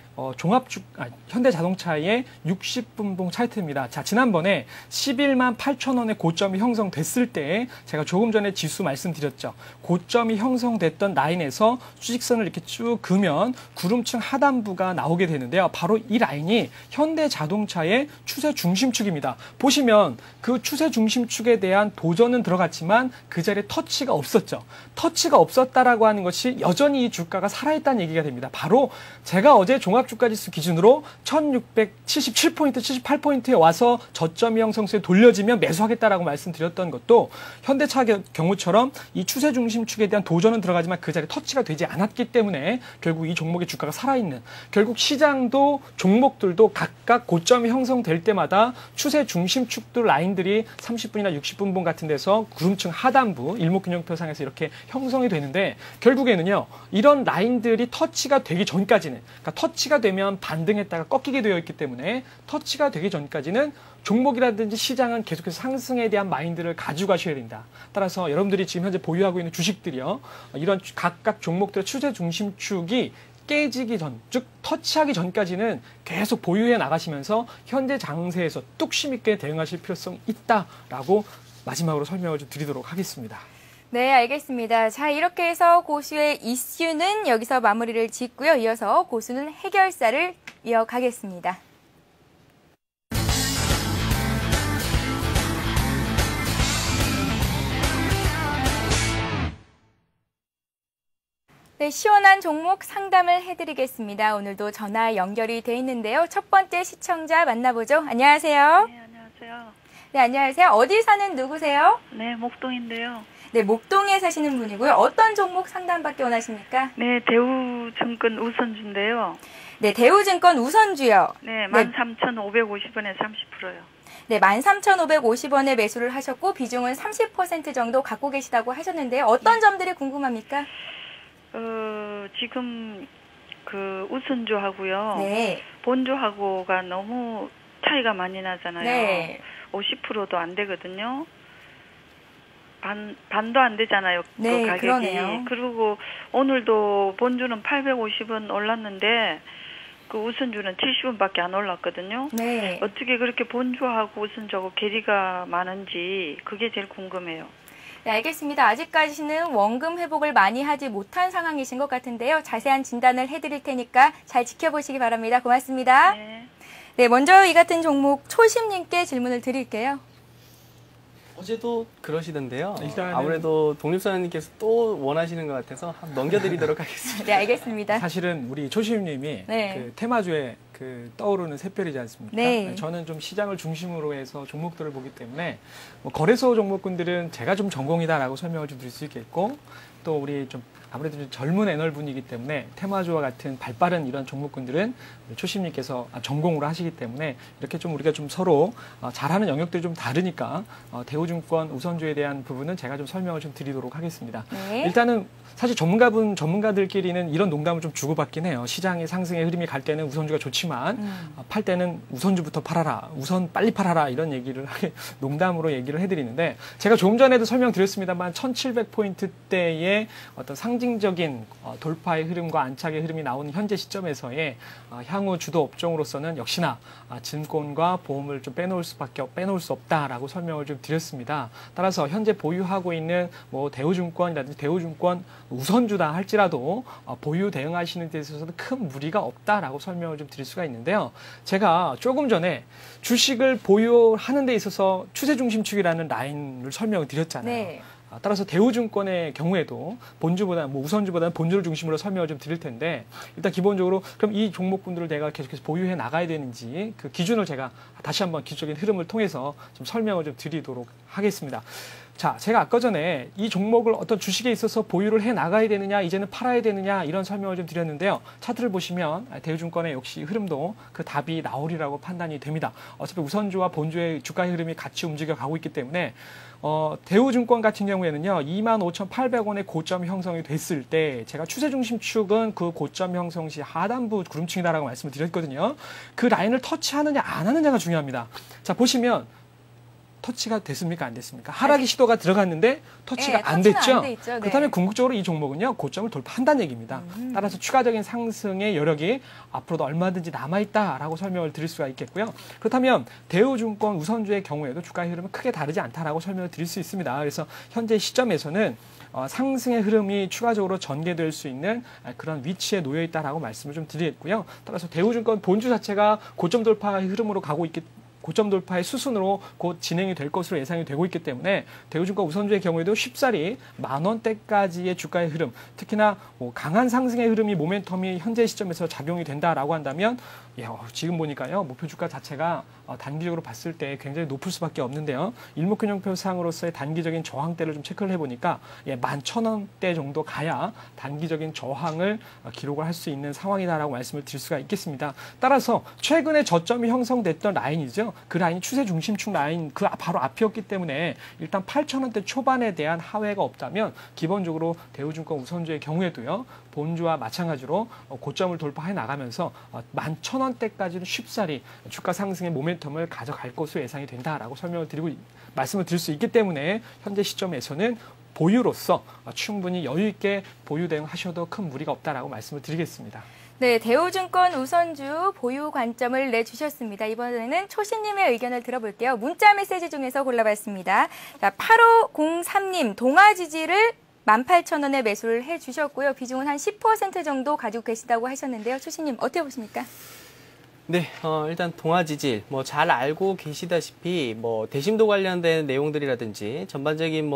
현대자동차의 60분봉 차트입니다. 자, 지난번에 11만 8천 원의 고점이 형성됐을 때 제가 조금 전에 지수 말씀드렸죠. 고점이 형성됐던 라인에서 수직선을 이렇게 쭉 그으면 구름층 하단부가 나오게 되는데요. 바로 이 라인이 현대자동차의 추세 중심축입니다. 보시면 그 추세 중심축에 대한 도전은 들어갔지만 그 자리에 터치가 없었죠. 터치가 없었다라고 하는 것이 여전히 이 주가가 살아있다는 얘기가 됩니다. 바로 제가 어제 종합주가지수 기준으로 1677포인트, 78포인트에 와서 저점이 형성세에 돌려지면 매수하겠다라고 말씀드렸던 것도 현대차 경우처럼 이 추세 중심축에 대한 도전은 들어가지만 그 자리에 터치가 되지 않았기 때문에 결국 이 종목의 주가가 살아있는 결국 시장도 종목들도 각각 고점이 형성될 때마다 추세 중심축들 라인들이 30분이나 60분봉 같은 데서 구름층 하단부 일목균형표상에서 이렇게 형성이 되는데 결국에는요 이런 라인들이 터치가 되기 전까지는 그러니까 터치가 되면 반등했다가 꺾이게 되어 있기 때문에 터치가 되기 전까지는 종목이라든지 시장은 계속해서 상승에 대한 마인드를 가지고 가셔야 된다. 따라서 여러분들이 지금 현재 보유하고 있는 주식들이요. 이런 각각 종목들의 추세 중심축이 깨지기 전, 즉 터치하기 전까지는 계속 보유해 나가시면서 현재 장세에서 뚝심 있게 대응하실 필요성이 있다라고 마지막으로 설명을 좀 드리도록 하겠습니다. 네, 알겠습니다. 자, 이렇게 해서 고수의 이슈는 여기서 마무리를 짓고요. 이어서 고수는 해결사를 이어가겠습니다. 네, 시원한 종목 상담을 해드리겠습니다. 오늘도 전화 연결이 돼 있는데요. 첫 번째 시청자 만나보죠. 안녕하세요. 네, 안녕하세요. 네, 안녕하세요. 어디 사는 누구세요? 네, 목동인데요. 네, 목동에 사시는 분이고요. 어떤 종목 상담받기 원하십니까? 네, 대우증권 우선주인데요. 네, 대우증권 우선주요. 네, 13,550원에 30%요. 네, 13,550원에 매수를 하셨고 비중은 30% 정도 갖고 계시다고 하셨는데요. 어떤 점들이 궁금합니까? 지금 그 우선주하고요. 네. 본주하고가 너무 차이가 많이 나잖아요. 네. 50%도 안 되거든요. 반도 안 되잖아요. 네, 그 가격이. 그러네요. 그리고 오늘도 본주는 850원 올랐는데 그 우선주는 70원밖에 안 올랐거든요. 네. 어떻게 그렇게 본주하고 우선주하고 괴리가 많은지 그게 제일 궁금해요. 네, 알겠습니다. 아직까지는 원금 회복을 많이 하지 못한 상황이신 것 같은데요. 자세한 진단을 해드릴 테니까 잘 지켜보시기 바랍니다. 고맙습니다. 네. 네, 먼저 이 같은 종목 초심님께 질문을 드릴게요. 어제도 그러시던데요. 일단은- 아무래도 독립사원님께서 또 원하시는 것 같아서 한번 넘겨드리도록 하겠습니다. 네, 알겠습니다. 사실은 우리 초심님이 네. 그 테마주에 그 떠오르는 샛별이지 않습니까? 네. 저는 좀 시장을 중심으로 해서 종목들을 보기 때문에 뭐 거래소 종목군들은 제가 좀 전공이다라고 설명을 좀 드릴 수 있겠고 또 우리 좀 아무래도 좀 젊은 애널분이기 때문에 테마주와 같은 발빠른 이런 종목군들은 초심님께서 전공으로 하시기 때문에 이렇게 좀 우리가 좀 서로 잘하는 영역들이 좀 다르니까 대우증권 우선주에 대한 부분은 제가 좀 설명을 좀 드리도록 하겠습니다. 네. 일단은 사실 전문가들끼리는 이런 농담을 좀 주고받긴 해요. 시장의 상승의 흐름이 갈 때는 우선주가 좋지만 팔 때는 우선주부터 팔아라, 우선 빨리 팔아라 이런 얘기를 농담으로 얘기를 해드리는데 제가 조금 전에도 설명드렸습니다만 1700포인트대의 어떤 상징적인 돌파의 흐름과 안착의 흐름이 나오는 현재 시점에서의 향후 주도 업종으로서는 역시나 증권과 보험을 좀 빼놓을 수 없다라고 설명을 좀 드렸습니다. 따라서 현재 보유하고 있는 뭐 대우증권이라든지 대우증권 우선주다 할지라도 보유 대응하시는 데 있어서는 큰 무리가 없다라고 설명을 좀 드릴 수가 있는데요. 제가 조금 전에 주식을 보유하는 데 있어서 추세 중심축이라는 라인을 설명을 드렸잖아요. 네. 따라서 대우증권의 경우에도 본주보다는 우선주보다는 본주를 중심으로 설명을 좀 드릴 텐데 일단 기본적으로 그럼 이 종목군들을 내가 계속해서 보유해 나가야 되는지 그 기준을 제가 다시 한번 기술적인 흐름을 통해서 좀 설명을 좀 드리도록 하겠습니다. 자, 제가 아까 전에 이 종목을 어떤 주식에 있어서 보유를 해 나가야 되느냐, 이제는 팔아야 되느냐 이런 설명을 좀 드렸는데요. 차트를 보시면 대우증권의 역시 흐름도 그 답이 나오리라고 판단이 됩니다. 어차피 우선주와 본주의 주가의 흐름이 같이 움직여 가고 있기 때문에 대우증권 같은 경우에는요, 25,800원의 고점 형성이 됐을 때 제가 추세 중심축은 그 고점 형성 시 하단부 구름층이다라고 말씀을 드렸거든요. 그 라인을 터치하느냐 안 하느냐가 중요합니다. 자, 보시면 터치가 됐습니까? 안 됐습니까? 하락의 시도가 들어갔는데 터치가 네, 안 터치는 됐죠? 안 돼 있죠. 네. 그렇다면 궁극적으로 이 종목은요, 고점을 돌파한다는 얘기입니다. 따라서 추가적인 상승의 여력이 앞으로도 얼마든지 남아있다라고 설명을 드릴 수가 있겠고요. 그렇다면 대우증권 우선주의 경우에도 주가의 흐름은 크게 다르지 않다라고 설명을 드릴 수 있습니다. 그래서 현재 시점에서는 상승의 흐름이 추가적으로 전개될 수 있는 그런 위치에 놓여 있다라고 말씀을 좀 드리겠고요. 따라서 대우증권 본주 자체가 고점 돌파의 흐름으로 가고 있기 고점 돌파의 수순으로 곧 진행이 될 것으로 예상이 되고 있기 때문에 대우증권 우선주의 경우에도 쉽사리 10,000원대까지의 주가의 흐름, 특히나 강한 상승의 흐름이 모멘텀이 현재 시점에서 작용이 된다라고 한다면 지금 보니까요, 목표 주가 자체가 단기적으로 봤을 때 굉장히 높을 수밖에 없는데요. 일목균형표상으로서의 단기적인 저항대를 좀 체크를 해보니까 11,000원대 정도 가야 단기적인 저항을 기록을 할 수 있는 상황이다라고 말씀을 드릴 수가 있겠습니다. 따라서 최근에 저점이 형성됐던 라인이죠. 그 라인이 추세 중심축 라인 그 바로 앞이었기 때문에 일단 8,000원대 초반에 대한 하회가 없다면 기본적으로 대우증권 우선주의 경우에도요, 본주와 마찬가지로 고점을 돌파해 나가면서 11,000원대까지는 쉽사리 주가 상승의 모멘텀을 가져갈 것으로 예상이 된다라고 말씀을 드릴 수 있기 때문에 현재 시점에서는 보유로서 충분히 여유 있게 보유 대응하셔도 큰 무리가 없다라고 말씀을 드리겠습니다. 네, 대우증권 우선주 보유 관점을 내주셨습니다. 이번에는 초신님의 의견을 들어볼게요. 문자 메시지 중에서 골라봤습니다. 자, 8503님, 동아지지를 18,000원에 매수를 해주셨고요. 비중은 한 10% 정도 가지고 계시다고 하셨는데요. 초신님, 어떻게 보십니까? 네, 일단 동아지질 잘 알고 계시다시피 대심도 관련된 내용들이라든지 전반적인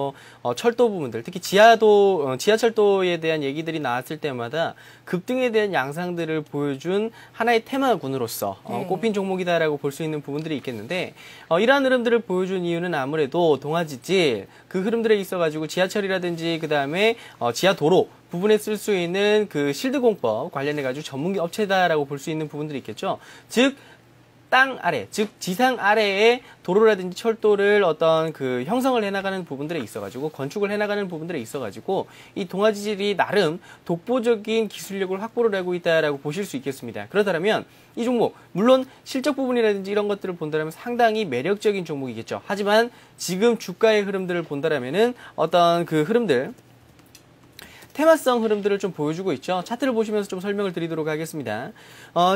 철도 부분들, 특히 지하철도에 대한 얘기들이 나왔을 때마다 급등에 대한 양상들을 보여준 하나의 테마군으로서 꼽힌 종목이다라고 볼 수 있는 부분들이 있겠는데, 이러한 흐름들을 보여준 이유는 아무래도 동아지질 그 흐름들에 있어가지고 지하철이라든지 그 다음에 지하도로 부분에 쓸 수 있는 그 실드 공법 관련해가지고 전문 업체다라고 볼 수 있는 부분들이 있겠죠. 즉, 땅 아래, 즉 지상 아래에 도로라든지 철도를 어떤 그 형성을 해나가는 부분들에 있어가지고 건축을 해나가는 부분들에 있어가지고 이 동아지질이 나름 독보적인 기술력을 확보를 하고 있다라고 보실 수 있겠습니다. 그렇다면 이 종목 물론 실적 부분이라든지 이런 것들을 본다면 상당히 매력적인 종목이겠죠. 하지만 지금 주가의 흐름들을 본다면은 어떤 그 흐름들 테마성 흐름들을 좀 보여주고 있죠. 차트를 보시면서 좀 설명을 드리도록 하겠습니다.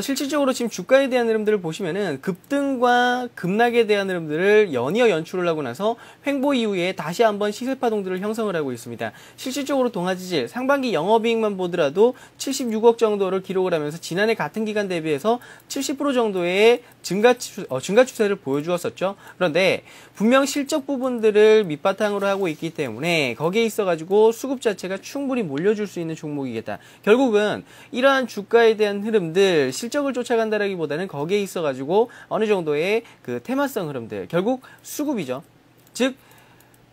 실질적으로 지금 주가에 대한 흐름들을 보시면은 급등과 급락에 대한 흐름들을 연이어 연출을 하고 나서 횡보 이후에 다시 한번 시세 파동들을 형성을 하고 있습니다. 실질적으로 동아지질 상반기 영업이익만 보더라도 76억 정도를 기록을 하면서 지난해 같은 기간 대비해서 70% 정도의 증가 추세를 보여주었었죠. 그런데 분명 실적 부분들을 밑바탕으로 하고 있기 때문에 거기에 있어가지고 수급 자체가 충분히 몰려줄 수 있는 종목이겠다. 결국은 이러한 주가에 대한 흐름들 실적을 쫓아간다라기보다는 거기에 있어가지고 어느 정도의 그 테마성 흐름들 결국 수급이죠. 즉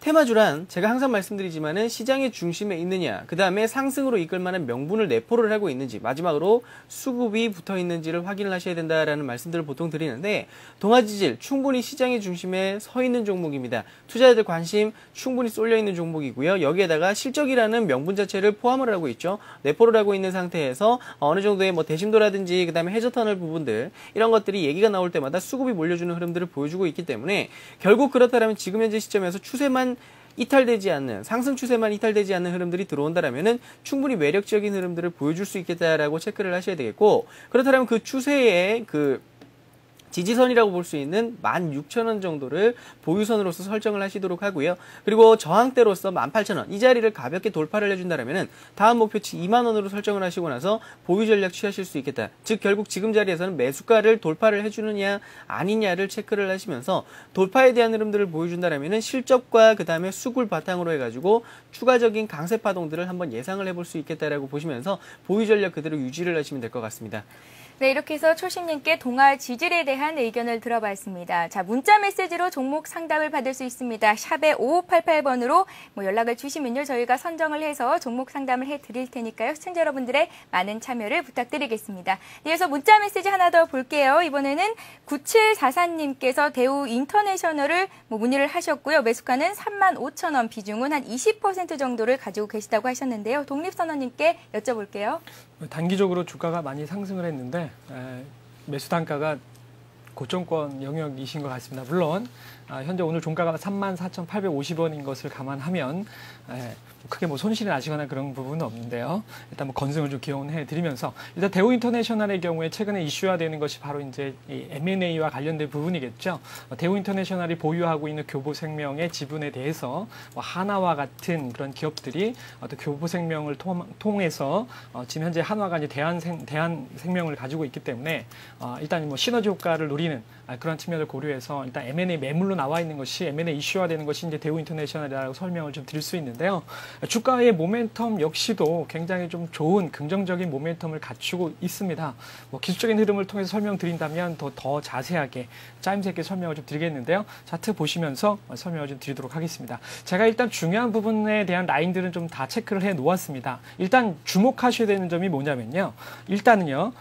테마주란 제가 항상 말씀드리지만은 시장의 중심에 있느냐, 그 다음에 상승으로 이끌 만한 명분을 내포를 하고 있는지, 마지막으로 수급이 붙어 있는지를 확인을 하셔야 된다라는 말씀들을 보통 드리는데, 동아지질 충분히 시장의 중심에 서 있는 종목입니다. 투자자들 관심 충분히 쏠려 있는 종목이고요. 여기에다가 실적이라는 명분 자체를 포함을 하고 있죠. 내포를 하고 있는 상태에서 어느 정도의 뭐 대심도라든지 그 다음에 해저터널 부분들 이런 것들이 얘기가 나올 때마다 수급이 몰려주는 흐름들을 보여주고 있기 때문에 결국 그렇다면 지금 현재 시점에서 추세만 이탈되지 않는, 상승 추세만 이탈되지 않는 흐름들이 들어온다라면은 충분히 매력적인 흐름들을 보여줄 수 있겠다라고 체크를 하셔야 되겠고, 그렇다면 그 추세의 그 지지선이라고 볼 수 있는 16,000원 정도를 보유선으로서 설정을 하시도록 하고요. 그리고 저항대로서 18,000원 이 자리를 가볍게 돌파를 해준다면 다음 목표치 20,000원으로 설정을 하시고 나서 보유 전략 취하실 수 있겠다. 즉 결국 지금 자리에서는 매수가를 돌파를 해주느냐 아니냐를 체크를 하시면서 돌파에 대한 흐름들을 보여준다면 실적과 그 다음에 수급을 바탕으로 해가지고 추가적인 강세 파동들을 한번 예상을 해볼 수 있겠다라고 보시면서 보유 전략 그대로 유지를 하시면 될 것 같습니다. 네, 이렇게 해서 초심님께 동아 지질에 대한 의견을 들어봤습니다. 자, 문자 메시지로 종목 상담을 받을 수 있습니다. 샵에 5588번으로 연락을 주시면요, 저희가 선정을 해서 종목 상담을 해드릴 테니까요. 시청자 여러분들의 많은 참여를 부탁드리겠습니다. 이어서 문자 메시지 하나 더 볼게요. 이번에는 9744님께서 대우 인터내셔널을 문의를 하셨고요. 매수가는 35,000원, 비중은 한 20% 정도를 가지고 계시다고 하셨는데요. 독립선언님께 여쭤볼게요. 단기적으로 주가가 많이 상승을 했는데 매수 단가가 고점권 영역이신 것 같습니다. 물론 현재 오늘 종가가 34,850원인 것을 감안하면 크게 손실이 나시거나 그런 부분은 없는데요. 일단 건승을 좀 기원해 드리면서 일단 대우 인터내셔널의 경우에 최근에 이슈화되는 것이 바로 이제 이 M&A와 관련된 부분이겠죠. 대우 인터내셔널이 보유하고 있는 교보생명의 지분에 대해서 하나와 같은 그런 기업들이 또 교보생명을 통해서 지금 현재 한화가 이제 대한생명을 가지고 있기 때문에 일단 시너지 효과를 노리는 그런 측면을 고려해서 일단 M&A 매물로 나와 있는 것이 M&A 이슈화되는 것이 이제 대우 인터내셔널이라고 설명을 좀 드릴 수 있는데요. 주가의 모멘텀 역시도 굉장히 좀 좋은 긍정적인 모멘텀을 갖추고 있습니다. 기술적인 흐름을 통해서 설명드린다면 더 자세하게 짜임새 있게 설명을 좀 드리겠는데요. 차트 보시면서 설명을 좀 드리도록 하겠습니다. 제가 일단 중요한 부분에 대한 라인들은 좀 다 체크를 해 놓았습니다. 일단 주목하셔야 되는 점이 뭐냐면요. 일단은요,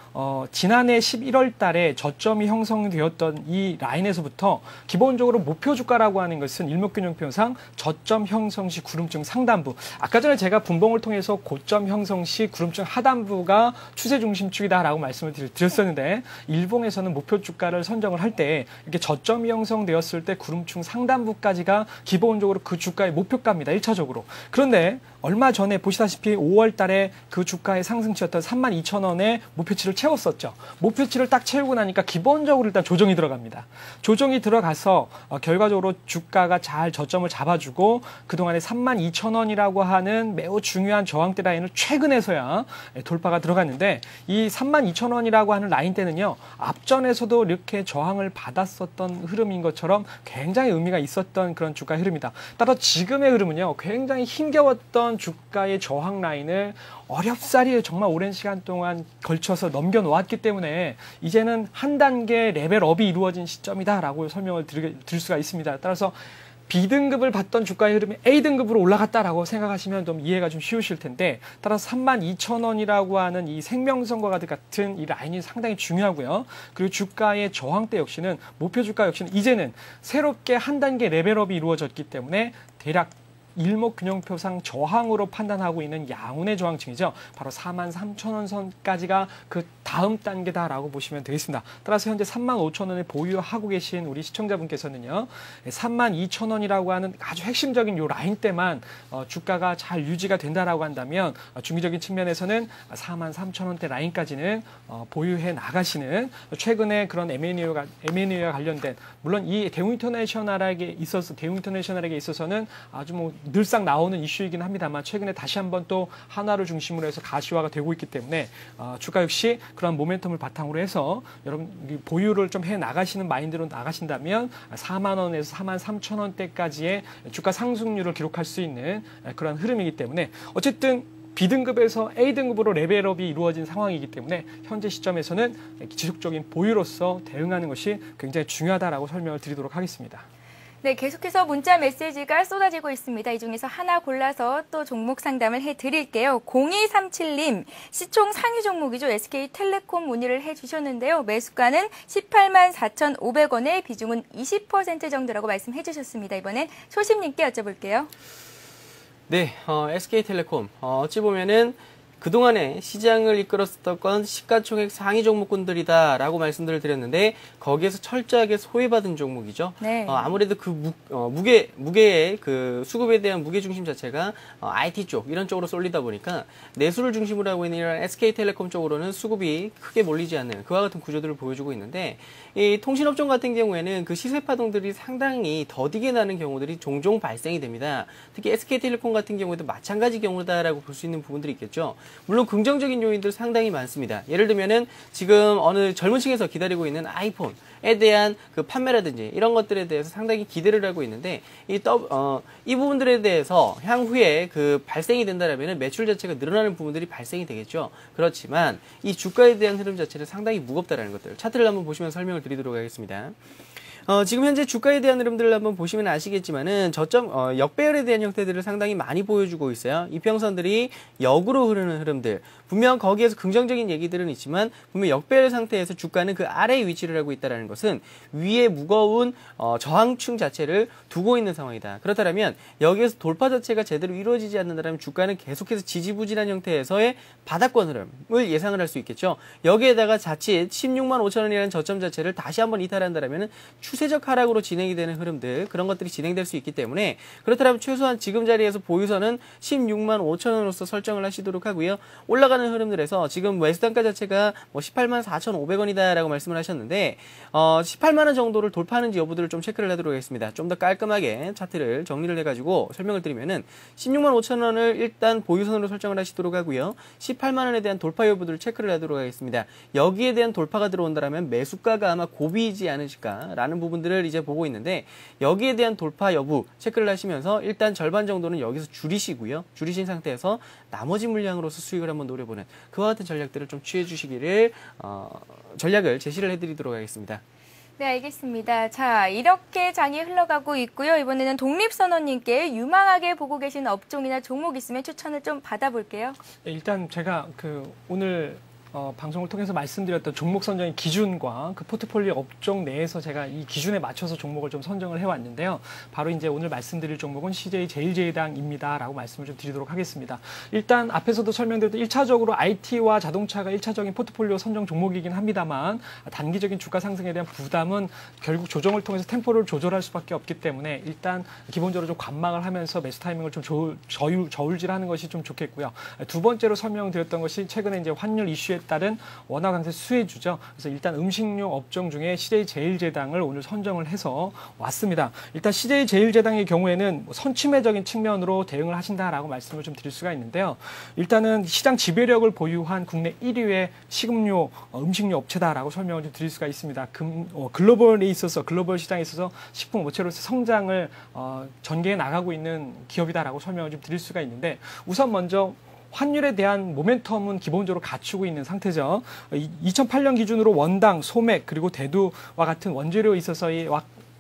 지난해 11월 달에 저점이 형성되었던 이 라인에서부터 기본적으로 목표 주가라고 하는 것은 일목균형표상 저점 형성 시 구름증 상단부. 아까 전에 제가 분봉을 통해서 고점 형성 시 구름증 하단부가 추세 중심축이다라고 말씀을 드렸었는데, 일봉에서는 목표 주가를 선정을 할 때 이렇게 저점이 형성되었을 때 구름증 상단부까지가 기본적으로 그 주가의 목표가입니다. 1차적으로. 그런데 얼마 전에 보시다시피 5월 달에 그 주가의 상승치였던 32,000원의 목표치를 채웠었죠. 목표치를 딱 채우고 나니까 기본적으로 일단 조정이 들어갑니다. 조정이 들어가서 결과적으로 주가가 잘 저점을 잡아주고 그동안에 32,000원이라고 하는 매우 중요한 저항대 라인을 최근에서야 돌파가 들어갔는데, 이 32,000원이라고 하는 라인 때는요, 앞전에서도 이렇게 저항을 받았었던 흐름인 것처럼 굉장히 의미가 있었던 그런 주가 흐름이다. 따라서 지금의 흐름은요, 굉장히 힘겨웠던 주가의 저항 라인을 어렵사리 정말 오랜 시간 동안 걸쳐서 넘겨놓았기 때문에 이제는 한 단계 레벨업이 이루어진 시점이다라고 설명을 드릴 수가 있습니다. 따라서 B등급을 받던 주가의 흐름이 A등급으로 올라갔다라고 생각하시면 좀 이해가 좀 쉬우실 텐데, 따라서 32,000원이라고 하는 이 생명선과 같은 이 라인이 상당히 중요하고요. 그리고 주가의 저항대 역시는, 목표 주가 역시는 이제는 새롭게 한 단계 레벨업이 이루어졌기 때문에 대략 일목균형표상 저항으로 판단하고 있는 양운의 저항층이죠. 바로 43,000원 선까지가 그 다음 단계다라고 보시면 되겠습니다. 따라서 현재 35,000원에 보유하고 계신 우리 시청자분께서는요, 32,000원이라고 하는 아주 핵심적인 요 라인 때만 주가가 잘 유지가 된다라고 한다면 중기적인 측면에서는 43,000원대 라인까지는 보유해 나가시는, 최근에 그런 M&A와 관련된, 물론 이 대웅인터내셔널에게 있어서는 아주 뭐 늘상 나오는 이슈이긴 합니다만, 최근에 다시 한번 또 한화를 중심으로 해서 가시화가 되고 있기 때문에 주가 역시 그런 모멘텀을 바탕으로 해서 여러분 보유를 좀 해 나가시는 마인드로 나가신다면 4만 원에서 4만 3천 원대까지의 주가 상승률을 기록할 수 있는 그런 흐름이기 때문에, 어쨌든 B등급에서 A등급으로 레벨업이 이루어진 상황이기 때문에 현재 시점에서는 지속적인 보유로서 대응하는 것이 굉장히 중요하다라고 설명을 드리도록 하겠습니다. 네, 계속해서 문자 메시지가 쏟아지고 있습니다. 이 중에서 하나 골라서 또 종목 상담을 해드릴게요. 0237님, 시총 상위 종목이죠. SK텔레콤 문의를 해주셨는데요. 매수가는 184,500원에 비중은 20% 정도라고 말씀해 주셨습니다. 이번엔 초심님께 여쭤볼게요. 네, SK텔레콤 어찌 보면은 그동안에 시장을 이끌었었던 건 시가총액 상위 종목군들이다라고 말씀들을 드렸는데, 거기에서 철저하게 소외받은 종목이죠. 네. 아무래도 그 무게의 그 수급에 대한 무게 중심 자체가 IT 쪽 이런 쪽으로 쏠리다 보니까 내수를 중심으로 하고 있는 이런 SK텔레콤 쪽으로는 수급이 크게 몰리지 않는 그와 같은 구조들을 보여주고 있는데, 이 통신업종 같은 경우에는 그 시세 파동들이 상당히 더디게 나는 경우들이 종종 발생이 됩니다. 특히 SK텔레콤 같은 경우에도 마찬가지 경우다라고 볼 수 있는 부분들이 있겠죠. 물론 긍정적인 요인들 상당히 많습니다. 예를 들면은 지금 어느 젊은 층에서 기다리고 있는 아이폰에 대한 그 판매라든지 이런 것들에 대해서 상당히 기대를 하고 있는데, 이 부분들에 대해서 향후에 그 발생이 된다라면 매출 자체가 늘어나는 부분들이 발생이 되겠죠. 그렇지만 이 주가에 대한 흐름 자체는 상당히 무겁다라는 것들, 차트를 한번 보시면 설명을 드리도록 하겠습니다. 지금 현재 주가에 대한 흐름들을 한번 보시면 아시겠지만은 역배열에 대한 형태들을 상당히 많이 보여주고 있어요. 이평선들이 역으로 흐르는 흐름들. 분명 거기에서 긍정적인 얘기들은 있지만, 분명 역배열 상태에서 주가는 그 아래에 위치를 하고 있다는 것은 위에 무거운 저항층 자체를 두고 있는 상황이다. 그렇다면 여기에서 돌파 자체가 제대로 이루어지지 않는다면 주가는 계속해서 지지부진한 형태에서의 바닥권 흐름을 예상을 할 수 있겠죠. 여기에다가 자칫 16만 5천 원이라는 저점 자체를 다시 한번 이탈한다면 추세적 하락으로 진행이 되는 흐름들, 그런 것들이 진행될 수 있기 때문에, 그렇다면 최소한 지금 자리에서 보유선은 16만 5천 원으로서 설정을 하시도록 하고요. 올라가는 흐름들에서 지금 매수 단가 자체가 뭐 18만 4,500원이다라고 말씀을 하셨는데, 18만 원 정도를 돌파하는지 여부들을 좀 체크를 하도록 하겠습니다. 좀 더 깔끔하게 차트를 정리를 해가지고 설명을 드리면은 16만 5천 원을 일단 보유선으로 설정을 하시도록 하고요. 18만 원에 대한 돌파 여부들을 체크를 하도록 하겠습니다. 여기에 대한 돌파가 들어온다면 매수가가 아마 고비이지 않으실까라는 부분들을 이제 보고 있는데, 여기에 대한 돌파 여부 체크를 하시면서 일단 절반 정도는 여기서 줄이시고요. 줄이신 상태에서 나머지 물량으로서 수익을 한번 노려보는 그와 같은 전략들을 좀 취해 주시기를 전략을 제시를 해드리도록 하겠습니다. 네, 알겠습니다. 자, 이렇게 장이 흘러가고 있고요. 이번에는 독립선원님께 유망하게 보고 계신 업종이나 종목 있으면 추천을 좀 받아볼게요. 일단 제가 오늘 방송을 통해서 말씀드렸던 종목 선정의 기준과 그 포트폴리오 업종 내에서 제가 이 기준에 맞춰서 종목을 좀 선정을 해왔는데요. 바로 이제 오늘 말씀드릴 종목은 CJ 제일제당입니다라고 말씀을 좀 드리도록 하겠습니다. 일단 앞에서도 설명드렸던 1차적으로 IT와 자동차가 1차적인 포트폴리오 선정 종목이긴 합니다만, 단기적인 주가 상승에 대한 부담은 결국 조정을 통해서 템포를 조절할 수밖에 없기 때문에 일단 기본적으로 좀 관망을 하면서 매수 타이밍을 좀 저울질하는 것이 좀 좋겠고요. 두 번째로 설명드렸던 것이 최근에 이제 환율 이슈에 따른 원화 강세 수혜주죠. 그래서 일단 음식료 업종 중에 CJ 제일제당을 오늘 선정을 해서 왔습니다. 일단 CJ 제일제당의 경우에는 선취매적인 측면으로 대응을 하신다라고 말씀을 좀 드릴 수가 있는데요. 일단은 시장 지배력을 보유한 국내 1위의 식음료, 음식료 업체다라고 설명을 좀 드릴 수가 있습니다. 글로벌 시장에 있어서 식품 업체로서 성장을 전개해 나가고 있는 기업이다라고 설명을 좀 드릴 수가 있는데, 우선 먼저 환율에 대한 모멘텀은 기본적으로 갖추고 있는 상태죠. 2008년 기준으로 원당, 소맥, 그리고 대두와 같은 원재료에 있어서의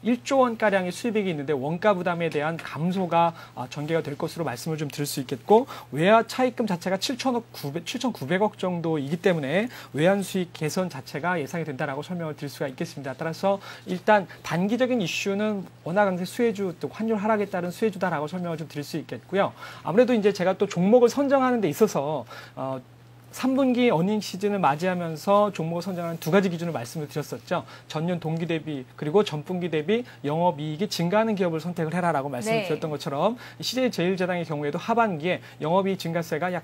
1조 원가량의 수입액이 있는데 원가 부담에 대한 감소가 전개가 될 것으로 말씀을 좀 드릴 수 있겠고 외화 차입금 자체가 7,900억 정도이기 때문에 외환 수익 개선 자체가 예상이 된다라고 설명을 드릴 수가 있겠습니다. 따라서 일단 단기적인 이슈는 원화 강세 수혜주, 또 환율 하락에 따른 수혜주다라고 설명을 좀 드릴 수 있겠고요. 아무래도 이제 제가 또 종목을 선정하는 데 있어서 3분기 어닝 시즌을 맞이하면서 종목을 선정하는 두 가지 기준을 말씀을 드렸었죠. 전년 동기 대비 그리고 전분기 대비 영업이익이 증가하는 기업을 선택을 해라라고 말씀을 드렸던 것처럼 CJ제일제당의 경우에도 하반기에 영업이익 증가세가 약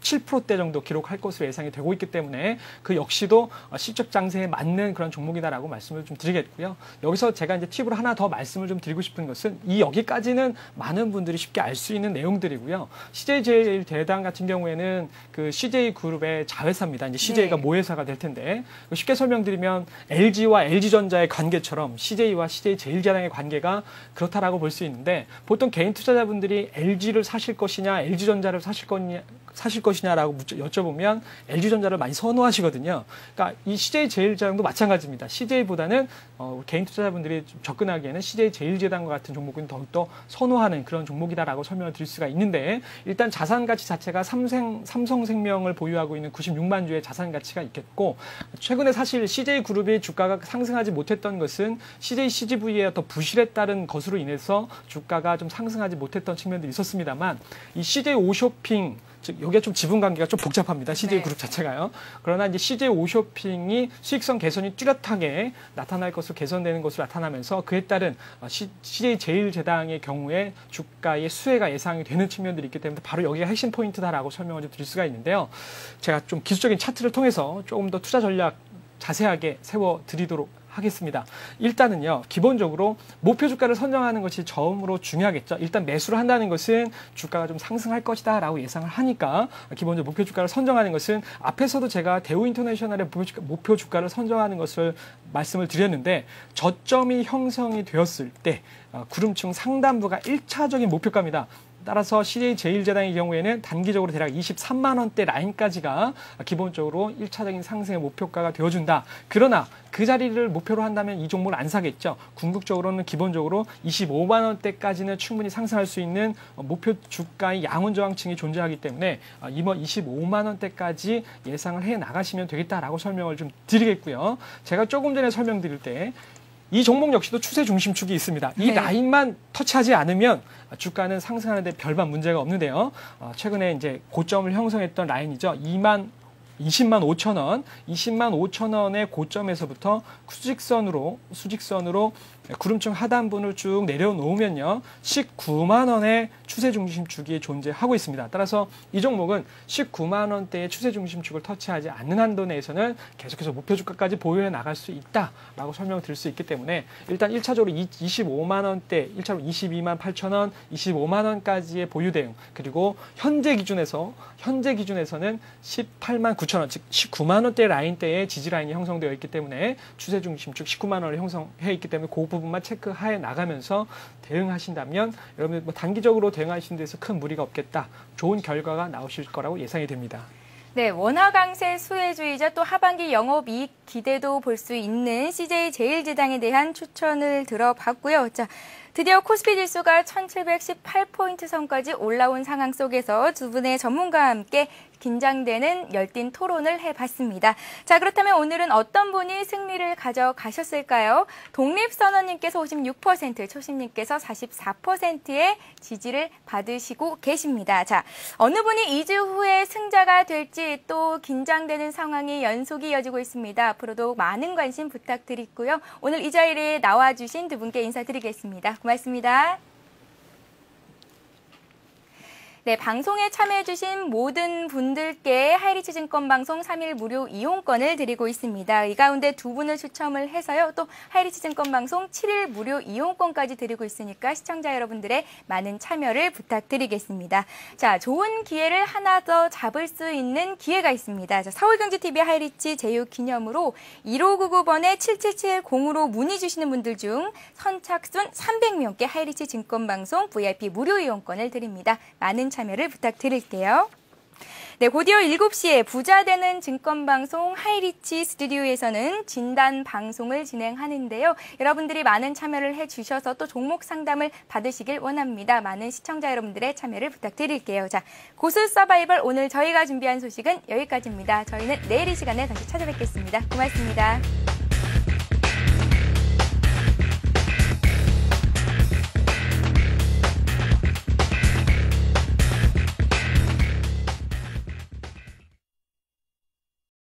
7%대 정도 기록할 것으로 예상이 되고 있기 때문에 그 역시도 실적 장세에 맞는 그런 종목이다라고 말씀을 좀 드리겠고요. 여기서 제가 이제 팁으로 하나 더 말씀을 좀 드리고 싶은 것은 여기까지는 많은 분들이 쉽게 알 수 있는 내용들이고요. CJ제일제당 같은 경우에는 그 CJ그룹의 자회사입니다. 이제 CJ가 모회사가 될 텐데 쉽게 설명드리면 LG와 LG전자의 관계처럼 CJ와 CJ제일제당의 관계가 그렇다라고 볼 수 있는데 보통 개인 투자자분들이 LG를 사실 것이냐 LG전자를 사실 것이냐라고 여쭤보면 LG전자를 많이 선호하시거든요. 그러니까 이 CJ제일제당도 마찬가지입니다. CJ보다는 개인 투자자분들이 좀 접근하기에는 CJ제일제당과 같은 종목은 더욱더 선호하는 그런 종목이다라고 설명을 드릴 수가 있는데 일단 자산 가치 자체가 삼성생명을 보유하고 있는 96만 주의 자산 가치가 있겠고 최근에 사실 CJ그룹의 주가가 상승하지 못했던 것은 CJCGV의 더 부실에 따른 것으로 인해서 주가가 좀 상승하지 못했던 측면들이 있었습니다만 이 CJ 오쇼핑 즉 여기가 좀 지분 관계가 좀 복잡합니다. CJ그룹 자체가요. 그러나 이제 CJ 오쇼핑이 수익성 개선이 뚜렷하게 나타날 것으로 개선되는 것으로 나타나면서 그에 따른 CJ제일제당의 경우에 주가의 수혜가 예상이 되는 측면들이 있기 때문에 바로 여기가 핵심 포인트다라고 설명을 좀 드릴 수가 있는데요. 제가 좀 기술적인 차트를 통해서 조금 더 투자 전략 자세하게 세워드리도록 하겠습니다. 일단은요, 기본적으로 목표 주가를 선정하는 것이 처음으로 중요하겠죠. 일단 매수를 한다는 것은 주가가 좀 상승할 것이다 라고 예상을 하니까 기본적으로 목표 주가를 선정하는 것은 앞에서도 제가 대우인터내셔널의 목표 주가를 선정하는 것을 말씀을 드렸는데 저점이 형성이 되었을 때 구름층 상단부가 1차적인 목표가입니다. 따라서 CJ제일제당의 경우에는 단기적으로 대략 23만 원대 라인까지가 기본적으로 1차적인 상승의 목표가가 되어준다. 그러나 그 자리를 목표로 한다면 이 종목을 안 사겠죠. 궁극적으로는 기본적으로 25만 원대까지는 충분히 상승할 수 있는 목표 주가의 양원 저항층이 존재하기 때문에 이번 25만 원대까지 예상을 해 나가시면 되겠다라고 설명을 좀 드리겠고요. 제가 조금 전에 설명드릴 때 이 종목 역시도 추세 중심축이 있습니다. 이 라인만 터치하지 않으면 주가는 상승하는 데 별반 문제가 없는데요. 최근에 이제 고점을 형성했던 라인이죠. 20만 5천 원, 20만 5천 원의 고점에서부터 수직선으로 구름층 하단분을 쭉 내려놓으면요. 19만 원의 추세 중심축이 존재하고 있습니다. 따라서 이 종목은 19만 원대의 추세 중심축을 터치하지 않는 한도 내에서는 계속해서 목표 주가까지 보유해 나갈 수 있다라고 설명을 드릴 수 있기 때문에 일단 1차적으로 25만 원대, 1차로 22만 8천 원, 25만 원까지의 보유 대응, 그리고 현재 기준에서는 18만 9천 원, 즉 19만 원대 라인대의 지지 라인이 형성되어 있기 때문에 추세 중심축 19만 원을 형성해 있기 때문에 그 부분만 체크하에 나가면서 대응하신다면 여러분 단기적으로 대응하시는 데서 큰 무리가 없겠다. 좋은 결과가 나오실 거라고 예상이 됩니다. 네, 원화 강세 수혜주이자 또 하반기 영업이익 기대도 볼 수 있는 CJ제일제당에 대한 추천을 들어봤고요. 자, 드디어 코스피 지수가 1718포인트 선까지 올라온 상황 속에서 두 분의 전문가와 함께 긴장되는 열띤 토론을 해봤습니다. 자, 그렇다면 오늘은 어떤 분이 승리를 가져가셨을까요? 독립선언님께서 56%, 초심님께서 44%의 지지를 받으시고 계십니다. 자, 어느 분이 2주 후에 승자가 될지 또 긴장되는 상황이 연속이 이어지고 있습니다. 앞으로도 많은 관심 부탁드리고요. 오늘 이 자리에 나와주신 두 분께 인사드리겠습니다. 고맙습니다. 네, 방송에 참여해주신 모든 분들께 하이리치 증권방송 3일 무료 이용권을 드리고 있습니다. 이 가운데 두 분을 추첨을 해서요. 또 하이리치 증권방송 7일 무료 이용권까지 드리고 있으니까 시청자 여러분들의 많은 참여를 부탁드리겠습니다. 자, 좋은 기회를 하나 더 잡을 수 있는 기회가 있습니다. 자, 서울경제TV 하이리치 제휴 기념으로 1599번에 7770으로 문의 주시는 분들 중 선착순 300명께 하이리치 증권방송 VIP 무료 이용권을 드립니다. 많은 참여를 부탁드릴게요. 네, 곧이어 7시에 부자 되는 증권방송 하이리치 스튜디오에서는 진단 방송을 진행하는데요. 여러분들이 많은 참여를 해주셔서 또 종목 상담을 받으시길 원합니다. 많은 시청자 여러분들의 참여를 부탁드릴게요. 자, 고수 서바이벌 오늘 저희가 준비한 소식은 여기까지입니다. 저희는 내일 이 시간에 다시 찾아뵙겠습니다. 고맙습니다.